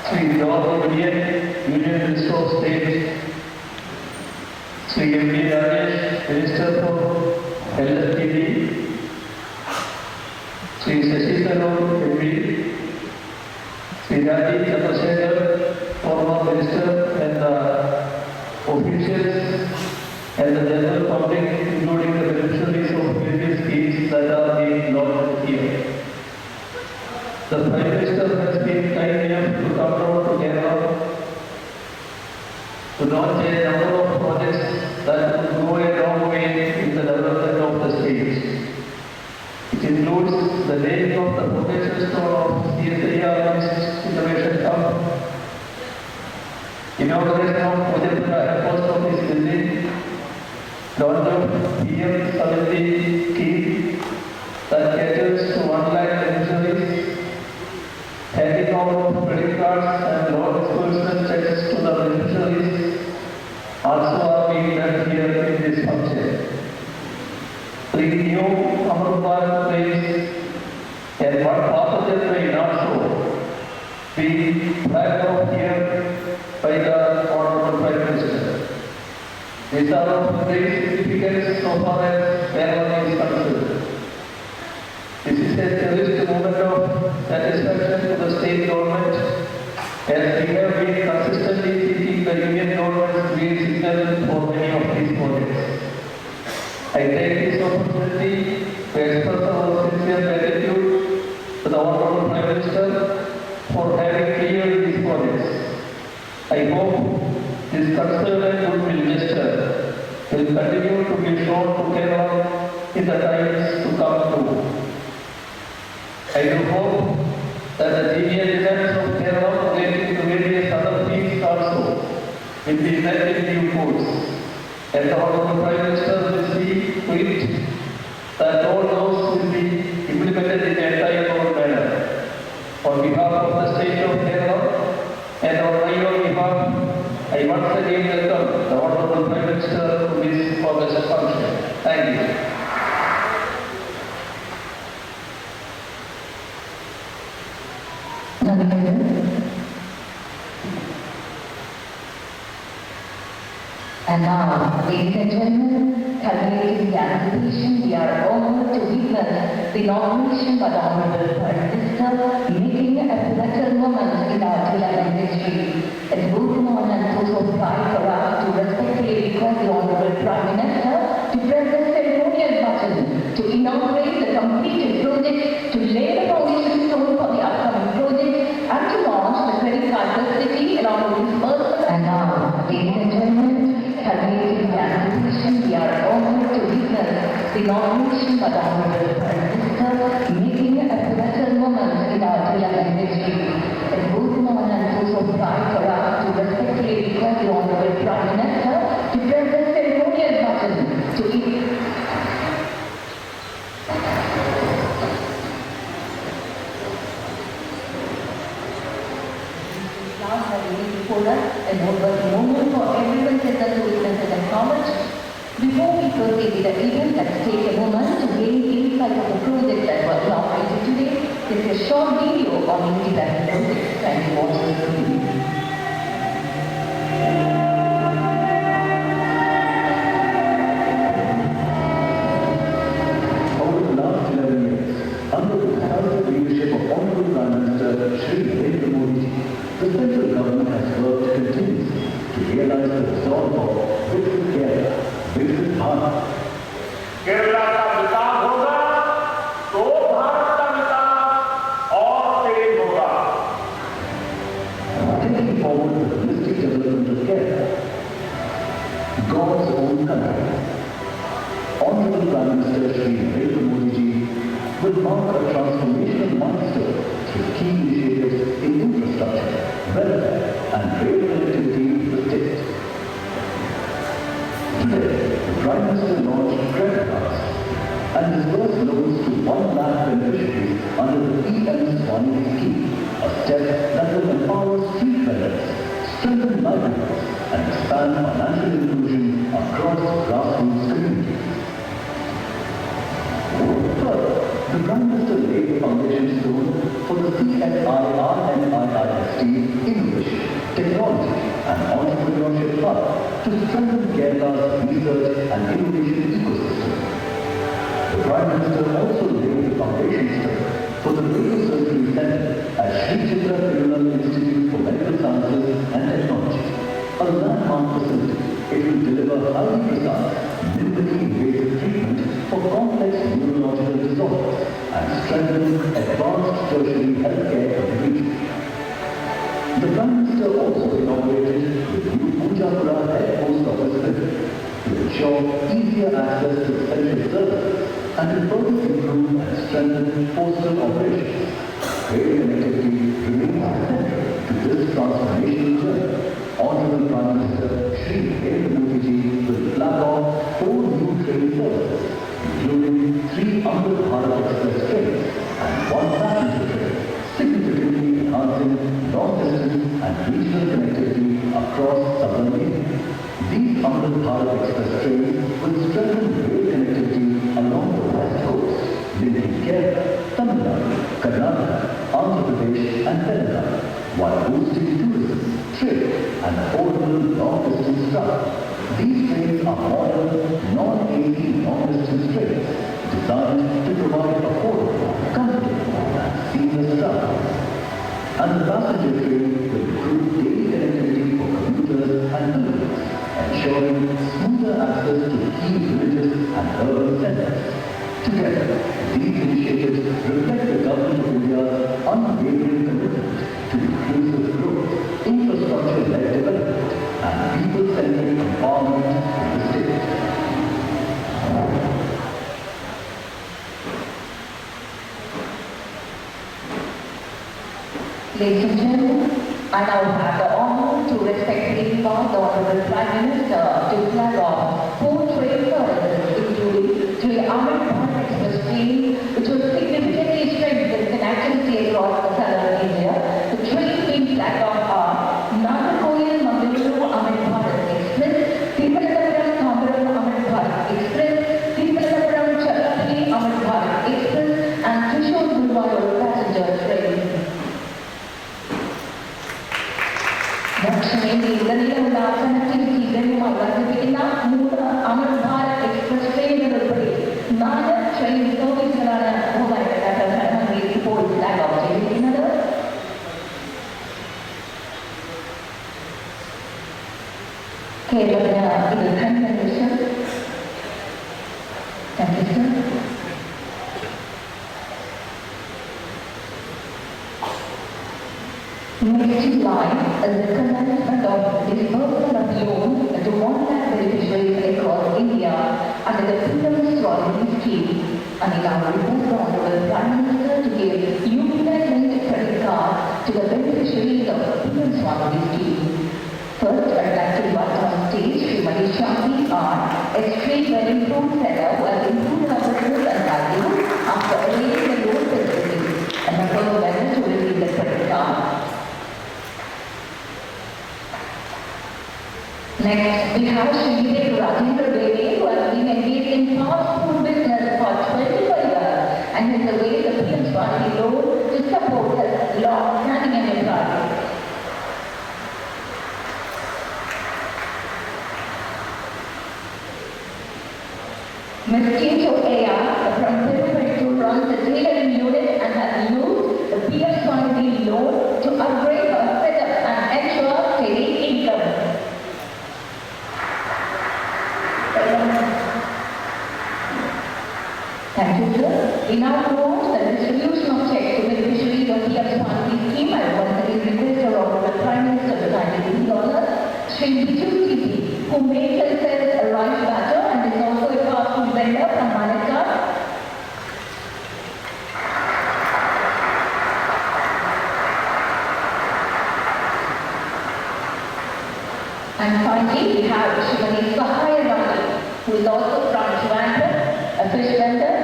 [SPEAKER 5] Sri John Vivian, Union Minister of State, Sri M.D. Rajesh, Minister for LSTD, Sri Shashi Tharoor, MP, Sri Rajiv Chandrasekhar, former Minister, and the officials and the general public, including the beneficiaries of various schemes that are being launched here. The Prime Minister has been kind enough to come down to Kerala to launch a number of projects that will go a long way in the development of the state. It includes the laying of the foundation stone of CSIR Innovation Hub, inauguration of Mujaffarpur Post Office building, launch of PM Samriddhi scheme that caters to 1 lakh beneficiaries, handing over of credit cards and loan disbursement checks to the beneficiaries also are being done here in this function. 3 new Amrit Bharat trains and 1 passenger train also being flagged off here by the Honorable Prime Minister. These are of great significance so far as Kerala is concerned. This is a cherished moment of satisfaction to the state government, as we have been consistently seeking the Union government's green signal for many of these projects. I take this opportunity to express our sincere gratitude to the Honorable Prime Minister for having cleared these projects. I hope this concern and goodwill gesture will continue to be shown to Kerala in the times to come too. I do hope that the genius designs of Kerala relating to various other themes also will be met in due course, and the Honorable Prime Minister will see to it that all those will be implemented in a time-bound manner. On behalf of the state of Kerala and on my own behalf, I once again welcome the Honorable Prime Minister to this august function. Thank you.
[SPEAKER 4] And now, ladies and gentlemen, culminating the anticipation, we are honored to witness the inauguration by the Honorable Prime Minister, making a pivotal moment in our development history. It's both an honor and source of pride for us to respectfully request the Honorable Prime Minister to press the ceremonial button to inaugurate the completed project, to lay the foundation stone for the upcoming project, and to launch the credit card facility along with his personal. And now, ladies and gentlemen, culminating the anticipation, we are honored to witness the inauguration by the Honorable Prime Minister, making a pivotal moment in our development history. It's both an honor and source of pride for us to respectfully request the Honorable Prime Minister to press the ceremonial button to before us, and what was the moment for everyone present to witness and acknowledge. Before we proceed with the event, let's take a moment to gain insight of the project that was inaugurated today. This is a short video on the development project. Thank you all for listening.
[SPEAKER 5] Over the last 11 years, under the health leadership of Honorable Prime Minister Shri Narendra Modi, the central government has worked continuously to realize the resolve of Viksit Kerala, Viksit Bharat.
[SPEAKER 6] Kerala का विकास होगा तो भारत का विकास और तेज होगा।
[SPEAKER 5] Taking forward the holistic development of Kerala, God's own country, Honorable Prime Minister Shri Narendra Modi ji will mark a transformational milestone through key initiatives in infrastructure, welfare, and rail connectivity to the state. Today, the Prime Minister launched credit cards and disbursed loans to 1 lakh beneficiaries under the PM-SWAMITI scheme, a step that will empower street vendors, strengthen livelihoods, and expand financial inclusion
[SPEAKER 7] across grassroots communities. First, the Prime Minister laid the foundation stone for the CSIR-NIIST Innovation, Technology and Entrepreneurship Hub to strengthen Kerala's research and innovation ecosystem. The Prime Minister also laid the foundation stone for the Radio-Surgery Center at Sri Chitra Tirunal Institute for Medical Sciences and Technology. A landmark facility, it will deliver highly precise, minimally invasive treatment for complex neurological disorders and strengthen advanced tertiary healthcare of the region. The Prime Minister also inaugurated the new Pujapura Head Post Office building to ensure easier access to essential services and to further improve and strengthen postal operations. Rail connectivity remains central to this transformational journey. Honorable Prime Minister Shri Narendra Modi ji will flag off 4 new train services, including 3 Amrit Bharat Express trains and 1 passenger train, significantly enhancing long-distance and regional connectivity across southern India. These Amrit Bharat Express trains will strengthen rail connectivity along the west coast, linking Kerala, Tamil Nadu, Karnataka, Andhra Pradesh and Telangana, while boosting tourism, trade and affordable long-distance travel. These trains are modern, non-AC long-distance trains designed to provide affordable, comfortable and seamless travel. And the passenger train will improve daily connectivity for commuters and pilgrims, ensuring smoother access to key villages and urban centers. Together, these initiatives reflect the Government of India's unwavering commitment to inclusive growth, infrastructure-led development, and people-centered empowerment in the state.
[SPEAKER 4] Ladies and gentlemen, I now have the honor to respectfully invite the Honorable Prime Minister to flag off 4 train services, including 3 Amrit Bharat Express trains, which will significantly strengthen connectivity across the southern India. The trains being flagged off are Nagarkoil Mangaluru Amrit Bharat Express, Thiruvananthapuram Tambaram Amrit Bharat Express, Thiruvananthapuram Challakere Amrit Bharat Express, and Thrissur Guruvayur passenger train. ദക്ഷിണയിൽ ഇടനിലമുള്ള connectivity ഗണ്യമായി വർദ്ധിപ്പിക്കുന്ന 3 അമൃത് Bharat express ട്രെയിനുകൾ ഉൾപ്പെടെ 4 train സർവീസുകളാണ് ബഹുമാനപ്പെട്ട പ്രധാനമന്ത്രി ഇപ്പോൾ flag off ചെയ്തിരിക്കുന്നത്. കേരളത്തിന് ഇത് ധന്യ നിമിഷം. Thank you sir. Next in line is the commencement of disbursement of loan to 1 lakh beneficiaries across India under the PM Swanithi scheme. And it now requests the Honorable Prime Minister to give UPI-linked credit card to the beneficiaries of the PM Swanithi scheme. First, I'd like to invite on stage Srimati Shanti R, a street wedding fruit seller who has improved her business and value after availing the loan facility and her first vendor to receive the credit card. Next, we have Shri Rajendra Bedi, who has been engaged in fast food business for 25 years and has availed the PM Swanithi loan to support his long-standing enterprise. Ms. Kincho A.R. from Tirupattur runs a tailoring unit and has used the PM Swanithi loan to upgrade her setup and ensure steady income. Thank you, sir. We now move on to the distribution of checks to beneficiaries of PM Swanithi scheme. I once again request the Honorable Prime Minister to kindly be honored. Shri Biju TP, who makes and sells a rice batter and is also a fast food vendor from Malakka. And finally, we have Shrimati Sahaya Rani, who is also from Trivandrum, a fish vendor.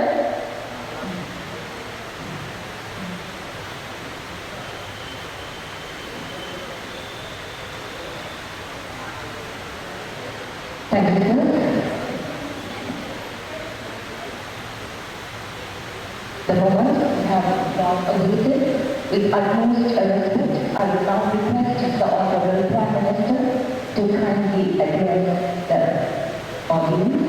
[SPEAKER 4] Thank you, sir. The moment we have now awaited with utmost respect, I will now request the Honorable Prime Minister to kindly address the audience.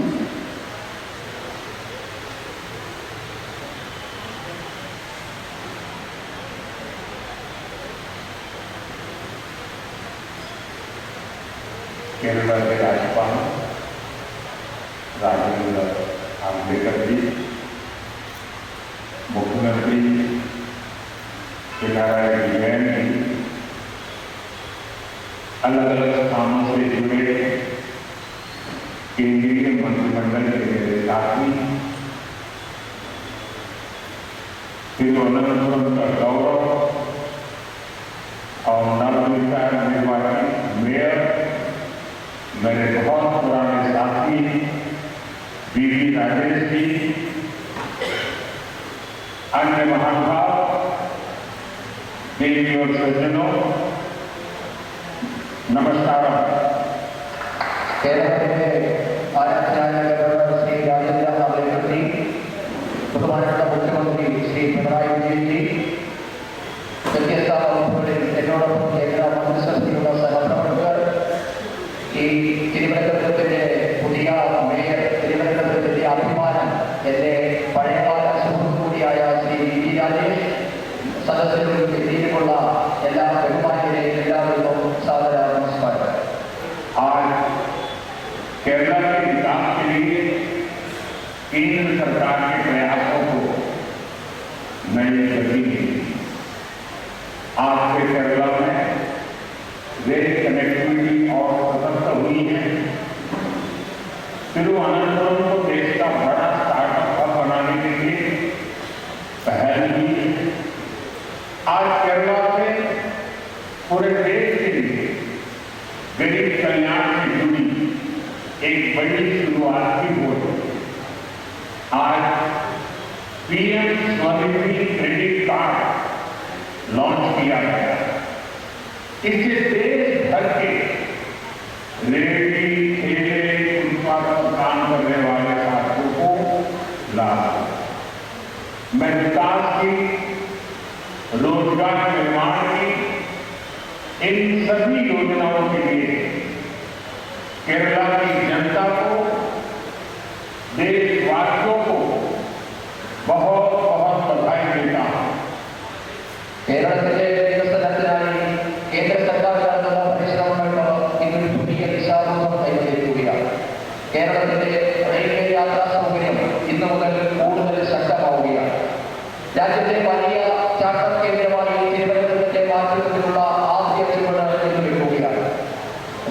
[SPEAKER 6] Kerala के राज्यपाल राजेंद्र आंबेडकर जी, मुख्यमंत्री पिनाराई विजयन जी, अलग अलग स्थानों से जुड़े केंद्रीय मंत्रिमंडल के मेरे साथी, तिरुवनंतपुरम का गौरव और नवनिर्वाचित मेयर, मेरे बहुत पुराने साथी बीवी राजेश जी, अन्य महानुभाव, देवी और सज्जनों, नमस्कार।
[SPEAKER 5] केरल में आराध्य श्री राजेंद्र आंबेडकर जी, बहुमानപ്പെട്ട मुख्यमंत्री श्री पिनराई विजयन जी, വ്യത്യസ്ത വകുപ്പുകളിൽ എന്നോടൊപ്പം കേന്ദ്ര മന്ത്രിസഭയിലുള്ള സഹപ്രവർത്തകർ, ഈ തിരുവനന്തപുരത്തിന്റെ പുതിയ മേയർ, തിരുവനന്തപുരത്തിന്റെ അഭിമാനം, എന്റെ പഴയകാല സുഹൃത്തു കൂടിയായ ശ്രീ വി രാജേഷ്, സദസ്സിലും വേദിയിലുമുള്ള എല്ലാ ബഹുമാനികളെയും എല്ലാവർക്കും സാദര നമസ്കാരം.
[SPEAKER 6] आज केरला के विकास के लिए केंद्र सरकार के प्रयासों को नई गति मिली। आज से केरला में रेल कनेक्टिविटी और सशक्त हुई है। तिरुवनंतपुरम को देश का बड़ा स्टार्टअप हब बनाने के लिए पहल हुई है। आज केरला से पूरे देश के लिए गरीब कल्याण से जुड़ी एक बड़ी शुरुआत भी हो रही है। आज PM Svanidhi credit card launch किया गया। इससे देश भर के रेहड़ी, ठेले, फुटपाथ पर काम करने वाले साथियों को लाभ। मैं विकास की, रोजगार निर्माण की इन सभी योजनाओं के लिए केरला की जनता को, देशवासियों को बहुत बहुत बधाई देता हूं।
[SPEAKER 5] കേരളത്തിലെ വികസനത്തിനായി കേന്ദ്ര സർക്കാർ നടത്തുന്ന പരിശ്രമങ്ങൾക്ക് ഇതൊരു പുതിയ ദിശാബോധം കൈവരിക്കുകയാണ്. കേരളത്തിന്റെ റെയിൽവേ യാത്രാ സൗകര്യം ഇന്നു മുതൽ കൂടുതൽ ശക്തമാവുകയാണ്. രാജ്യത്തെ വലിയ ചാർട്ടർ കേന്ദ്രമായി തിരുവനന്തപുരത്തെ മാറ്റുന്നതിനുള്ള ആദ്യ ചുവട് എന്ന് വെക്കുകയാണ്.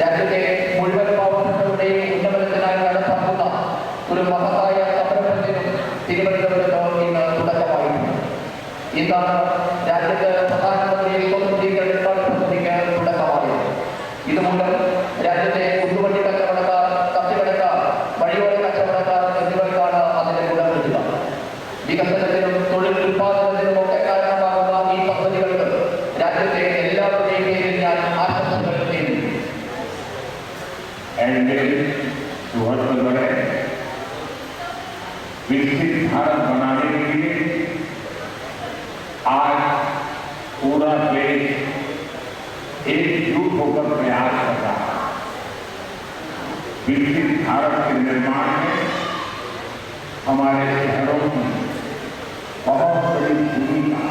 [SPEAKER 5] രാജ്യത്തെ മുഴുവൻ പൗരന്മാരുടെയും ഉന്നമനത്തിനായി നടപ്പാക്കുന്ന ഒരു മഹത്തായ സംരംഭത്തിനും തിരുവനന്തപുരത്ത് ഇന്ന് തുടക്കമായിട്ടുണ്ട്. ഇന്നാണ് രാജ്യത്ത് പ്രധാനമന്ത്രി സ്വതന്ത്രി ക്രെഡിറ്റ് കാർഡ് പദ്ധതിക്ക് തുടക്കമായത്. ഇതുമൂലം രാജ്യത്തെ കുത്തുവണ്ടി കച്ചവടക്കാർ, കത്തിക്കടക്കാർ, വഴിയോര കച്ചവടക്കാർ എന്നിവർക്കാണ് അതിന്റെ ഗുണം കിട്ടുക. വികസനത്തിനും തൊഴിൽ ഉത്പാദനത്തിനും ഒക്കെ കാരണമാകുന്ന ഈ പദ്ധതികൾക്ക് രാജ്യത്തെ എല്ലാവരുടെയും പേരിൽ ഞാൻ ആശംസകൾ നേരുന്നു.
[SPEAKER 6] विकसित भारत बनाने के लिए आज पूरा देश एकजुट होकर प्रयास कर रहा है। विकसित भारत के निर्माण में हमारे शहरों की बहुत बड़ी भूमिका।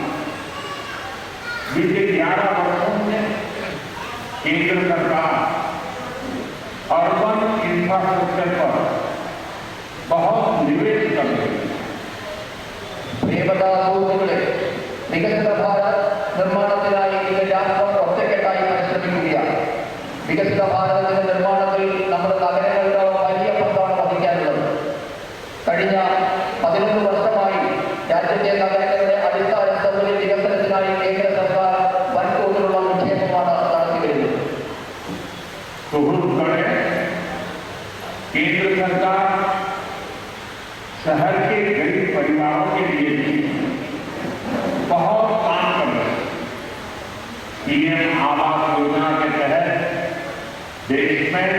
[SPEAKER 6] बीते 11 वर्षों में केंद्र सरकार अर्बन इंफ्रास्ट्रक्चर पर बहुत निवेश कर रही है।
[SPEAKER 5] പ്രിയപ്പെട്ട സുഹൃത്തുക്കളെ, വികസിത ഭാരത് നിർമ്മാണത്തിനായി ഇന്ന് രാഷ്ട്രം ഒറ്റക്കെട്ടായി പരിശ്രമിക്കുകയാണ്. വികസിത ഭാരതത്തിന്റെ നിർമ്മാണത്തിൽ നമ്മുടെ നഗരങ്ങളുടെ വലിയ പങ്കാണ് വഹിക്കാനുള്ളത്. കഴിഞ്ഞ 11 വർഷമായി രാജ്യത്തെ നഗരങ്ങളുടെ അടിസ്ഥാന സൗകര്യ വികസനത്തിനായി കേന്ദ്ര സർക്കാർ വൻതോതിലുള്ള നിക്ഷേപമാണ് നടത്തി വരുന്നത്.
[SPEAKER 6] केंद्र सरकार शहर के गरीब परिवारों के लिए भी बहुत काम कर रहे हैं। पीएम आवास योजना के तहत देश में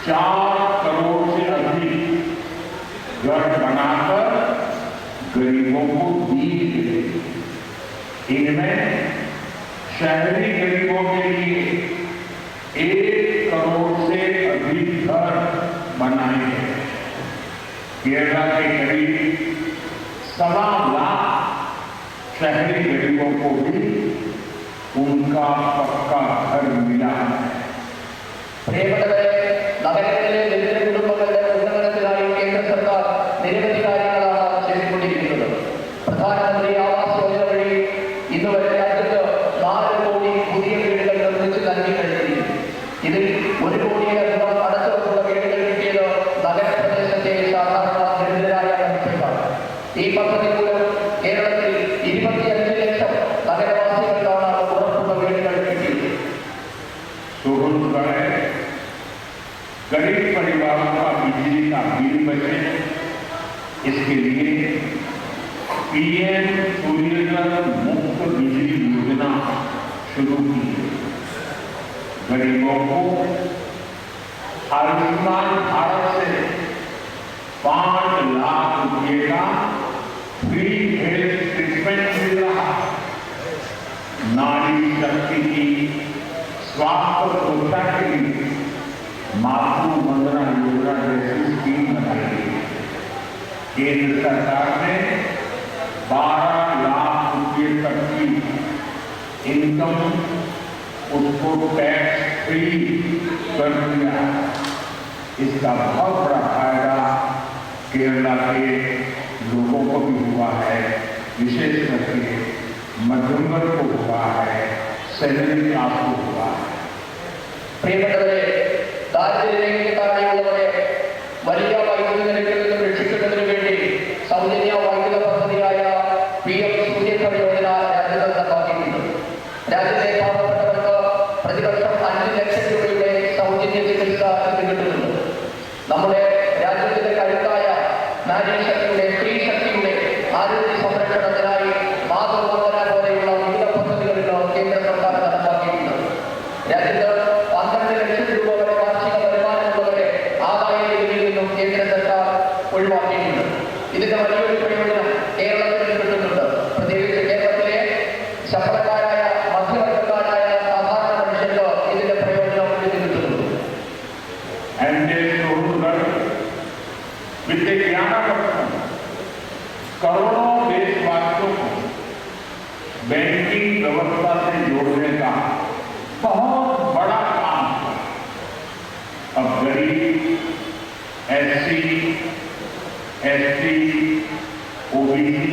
[SPEAKER 6] 4 करोड़ से अधिक घर बनाकर गरीबों को दिए। इनमें शहरी गरीबों के लिए 1 करोड़ से अधिक घर बनाए गए। केरला के करीब 1.25 लाख शहरी गरीबों को भी उनका पक्का घर मिला है।
[SPEAKER 5] പ്രിയപ്പെട്ടവരെ, നഗരങ്ങളിലെ ദരിദ്ര കുടുംബങ്ങളുടെ ഉന്നമനത്തിനായി കേന്ദ്ര സർക്കാർ നിരവധി കാര്യങ്ങളാണ് ചെയ്തുകൊണ്ടിരിക്കുന്നത്. പ്രധാനമന്ത്രി ആവാസ് യോജന വഴി ഇന്നുവരെ രാജ്യത്ത് 4 കോടി പുതിയ വീടുകൾ നിർമ്മിച്ചു നൽകി കഴിഞ്ഞിരിക്കുന്നു. ഇതിൽ 1 കോടിയിലധികം അടച്ചുറപ്പുള്ള വീടുകൾ കിട്ടിയത് നഗരപ്രദേശത്തെ സാധാരണ ദരിദ്രരായ മനുഷ്യർക്കാണ്. ഈ പദ്ധതി മൂലം കേരളത്തിൽ 25 ലക്ഷം നഗരവാസികൾക്കാണ് ഉറപ്പുള്ള വീടുകൾ കിട്ടിയത്.
[SPEAKER 6] गरीब परिवारों का बिजली का बिल बचे, इसके लिए पीएम सूर्यघर मुफ्त बिजली योजना शुरू की। गरीबों को आयुष्मान भारत से 5 लाख रुपए का फ्री हेल्थ ट्रीटमेंट मिल रहा। नारी शक्ति की स्वास्थ्य सुरक्षा के लिए मातृ वंदना योजना जैसी स्कीम बनाई गई। केंद्र सरकार ने 12 लाख रुपए तक की इनकम उसको टैक्स फ्री कर दिया। इसका बहुत बड़ा फायदा केरला के लोगों को भी हुआ है, विशेष करके मध्यम वर्ग को हुआ है, सैलरी क्लास को हुआ है।
[SPEAKER 5] പ്രിയപ്പെട്ടവരെ, ദാരിദ്ര്യരേഖയ്ക്ക് താഴെയുള്ളവരെ വലിയ വൈദ്യുതി നിരക്കിൽ നിന്നും രക്ഷിക്കുന്നതിനു വേണ്ടി സൗജന്യ വൈദ്യുത പദ്ധതിയായ PM സൂര്യഘർ യോജന രാജ്യത്ത് നടപ്പാക്കിയിട്ടുണ്ട്. രാജ്യത്തെ പാവപ്പെട്ടവർക്ക് പ്രതിവർഷം 5 ലക്ഷം രൂപയുടെ സൗജന്യ ചികിത്സ കിട്ടുന്നുണ്ട്. നമ്മുടെ രാജ്യത്തിന്റെ കരുത്തായ നാരീശക്തിയുടെ സ്ത്രീ ശക്തിയുടെ ആരോഗ്യ സംരക്ഷണത്തിനായി മാതൃവന്ദന പോലെയുള്ള വിവിധ പദ്ധതികളിൽ കേന്ദ്ര സർക്കാർ നടപ്പാക്കിയിട്ടുണ്ട്. രാജ്യത്ത് 12 ലക്ഷം രൂപ വരെ വാർഷിക വരുമാനമുള്ളവരെ ആദായ നികുതിയിൽ നിന്നും കേന്ദ്ര സർക്കാർ ഒഴിവാക്കിയിട്ടുണ്ട്. ഇതിന്റെ വലിയൊരു പ്രയോജനം കേരളത്തിൽ കിട്ടുന്നുണ്ട്. പ്രത്യേകിച്ച് കേരളത്തിലെ ശമ്പളക്കാരായ മധ്യവർഗക്കാരായ സാധാരണ മനുഷ്യർക്ക് ഇതിന്റെ പ്രയോജനം കിട്ടുന്നുണ്ട്.
[SPEAKER 6] करोड़ों देशवासियों को बैंकिंग व्यवस्था से जोड़ने का बहुत बड़ा काम है। अब गरीब, SC, ST, OBC,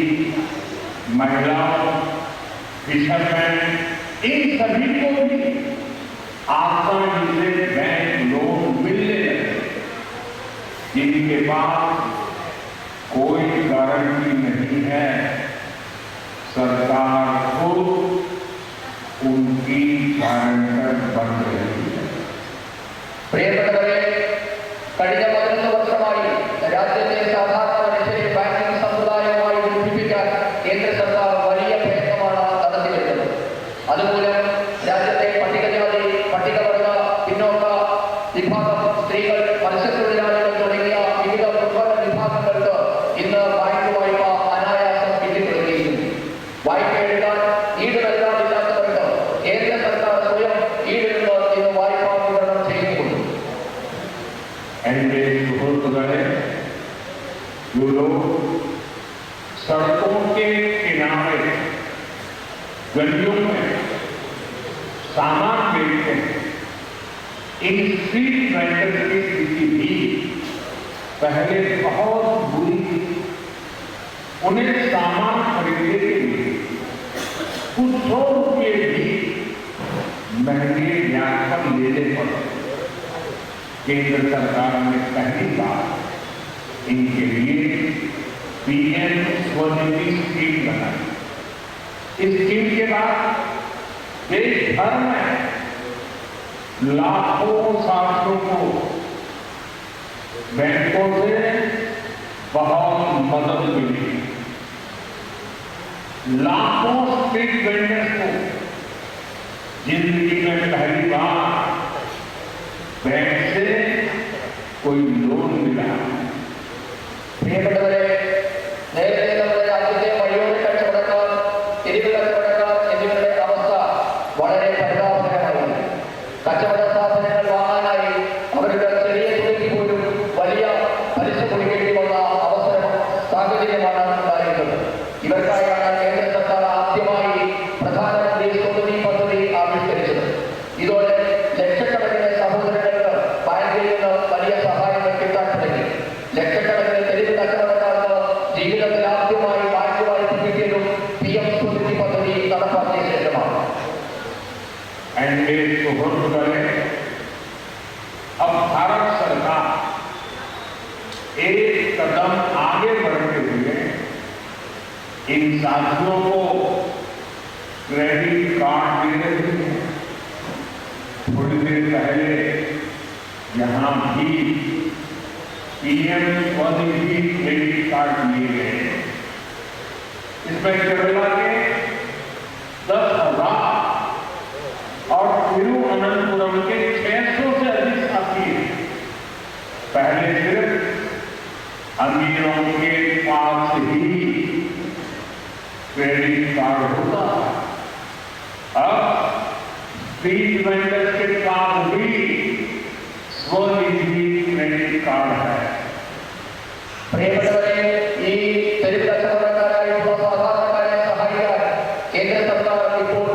[SPEAKER 6] महिलाओं, फिशरमैन, इन सभी को भी आसानी से बैंक लोन मिलने लगे। जिनके पास कोई गारंटी नहीं है, सरकार खुद उनकी गारंटर बन रही है।
[SPEAKER 5] പ്രിയപ്പെട്ടവരെ, കഴിഞ്ഞ 11 വർഷമായി രാജ്യത്തെ സാധാരണ മനുഷ്യരെ ബാങ്കിംഗ് സമ്പ്രദായവുമായി ബന്ധിപ്പിക്കാൻ കേന്ദ്ര സർക്കാർ വലിയ പ്രയത്നമാണ് നടത്തിവരുന്നത്. അതുമൂലം രാജ്യത്തെ പട്ടികജാതി, പട്ടികവർഗ, പിന്നോക്ക വിഭാഗം, സ്ത്രീകൾ, മത്സ്യത്തൊഴിലാളികൾ തുടങ്ങിയ വിവിധ ദുർബല വിഭാഗങ്ങൾക്ക് ഇന്ന് ബാങ്ക് വായ്പ അനായാസം കിട്ടിത്തുടങ്ങിയിരിക്കുന്നു. വായ്പ എടുക്കാൻ ഈട് നൽകാനില്ലാത്തവർക്ക് കേന്ദ്ര സർക്കാർ സ്വയം ഈടിനുള്ള ഇന്ന് വായ്പാ വിതരണം ചെയ്യുന്നുണ്ട്.
[SPEAKER 6] जो लोग सड़कों के किनारे गलियों में सामान बेचते हैं, इन स्ट्रीट वेंडर्स की स्थिति भी पहले बहुत बुरी थी। उन्हें सामान खरीदने के लिए कुछ 100 रुपये भी महंगे ब्याज पर लेने पड़ते। केंद्र सरकार ने पहली बार इनके लिए PM स्वनिधि स्कीम बनाई। इस स्कीम के बाद देश भर में लाखों छात्रों को बैंकों से बहुत मदद मिली। लाखों स्ट्रीट वेंडर्स को जिंदगी में पहली बार बैंक से कोई लोन मिला।
[SPEAKER 5] പ്രിയപ്പെട്ടവരെ, നേരത്തെ നമ്മുടെ രാജ്യത്തെ വഴിയോര കച്ചവടക്കാർ, തെരുവ് കച്ചവടക്കാർ എന്നിവരുടെ അവസ്ഥ വളരെ പരിതാപകരമായിരുന്നു. കച്ചവട സാധനങ്ങൾ വാങ്ങാനായി അവരുടെ ചെറിയ തുകയ്ക്ക് പോലും വലിയ പലിശ കൊടുക്കേണ്ടി വന്ന സാഹചര്യമാണ് ഉണ്ടായിരുന്നത്. ഇവർക്കായാണ് കേന്ദ്ര സർക്കാർ ആദ്യമായി പ്രധാനമന്ത്രി സ്വനിധി പദ്ധതി ആവിഷ്കരിച്ചത്. ഇതോടെ ലക്ഷക്കണക്കിന് സഹോദരങ്ങൾക്ക് ബാങ്കിൽ നിന്ന് വലിയ സഹായങ്ങൾ കിട്ടാൻ തുടങ്ങി. ലക്ഷക്കണക്കിന് തെരുവ് കച്ചവടക്കാർക്ക് ജീവിതത്തിൽ ആദ്യമായി ബാങ്ക് വായ്പ കിട്ടിയതും PM സ്വനിധി പദ്ധതി നടപ്പാക്കിയ ശേഷമാണ്.
[SPEAKER 6] अब भारत सरकार एक कदम आगे बढ़ते हुए इन साथियों को क्रेडिट कार्ड दे रही है। थोड़ी देर पहले यहाँ भी PM स्वनिधि क्रेडिट कार्ड लिए गए। इसमें केरला के 10,000 और तिरुवनंतपुरम के 600 से अधिक साथी हैं। पहले सिर्फ अमीरों के पास ही क्रेडिट कार्ड होता है, अब स्ट्रीट वेंडर्स के पास भी स्वनिधि क्रेडिट कार्ड है।
[SPEAKER 5] പ്രിയപ്പെട്ടവരെ, ഈ തെരുവ് കച്ചവടക്കാരായിട്ടുള്ള സാധാരണക്കാരെ സഹായിക്കാൻ കേന്ദ്ര സർക്കാർ ഇപ്പോൾ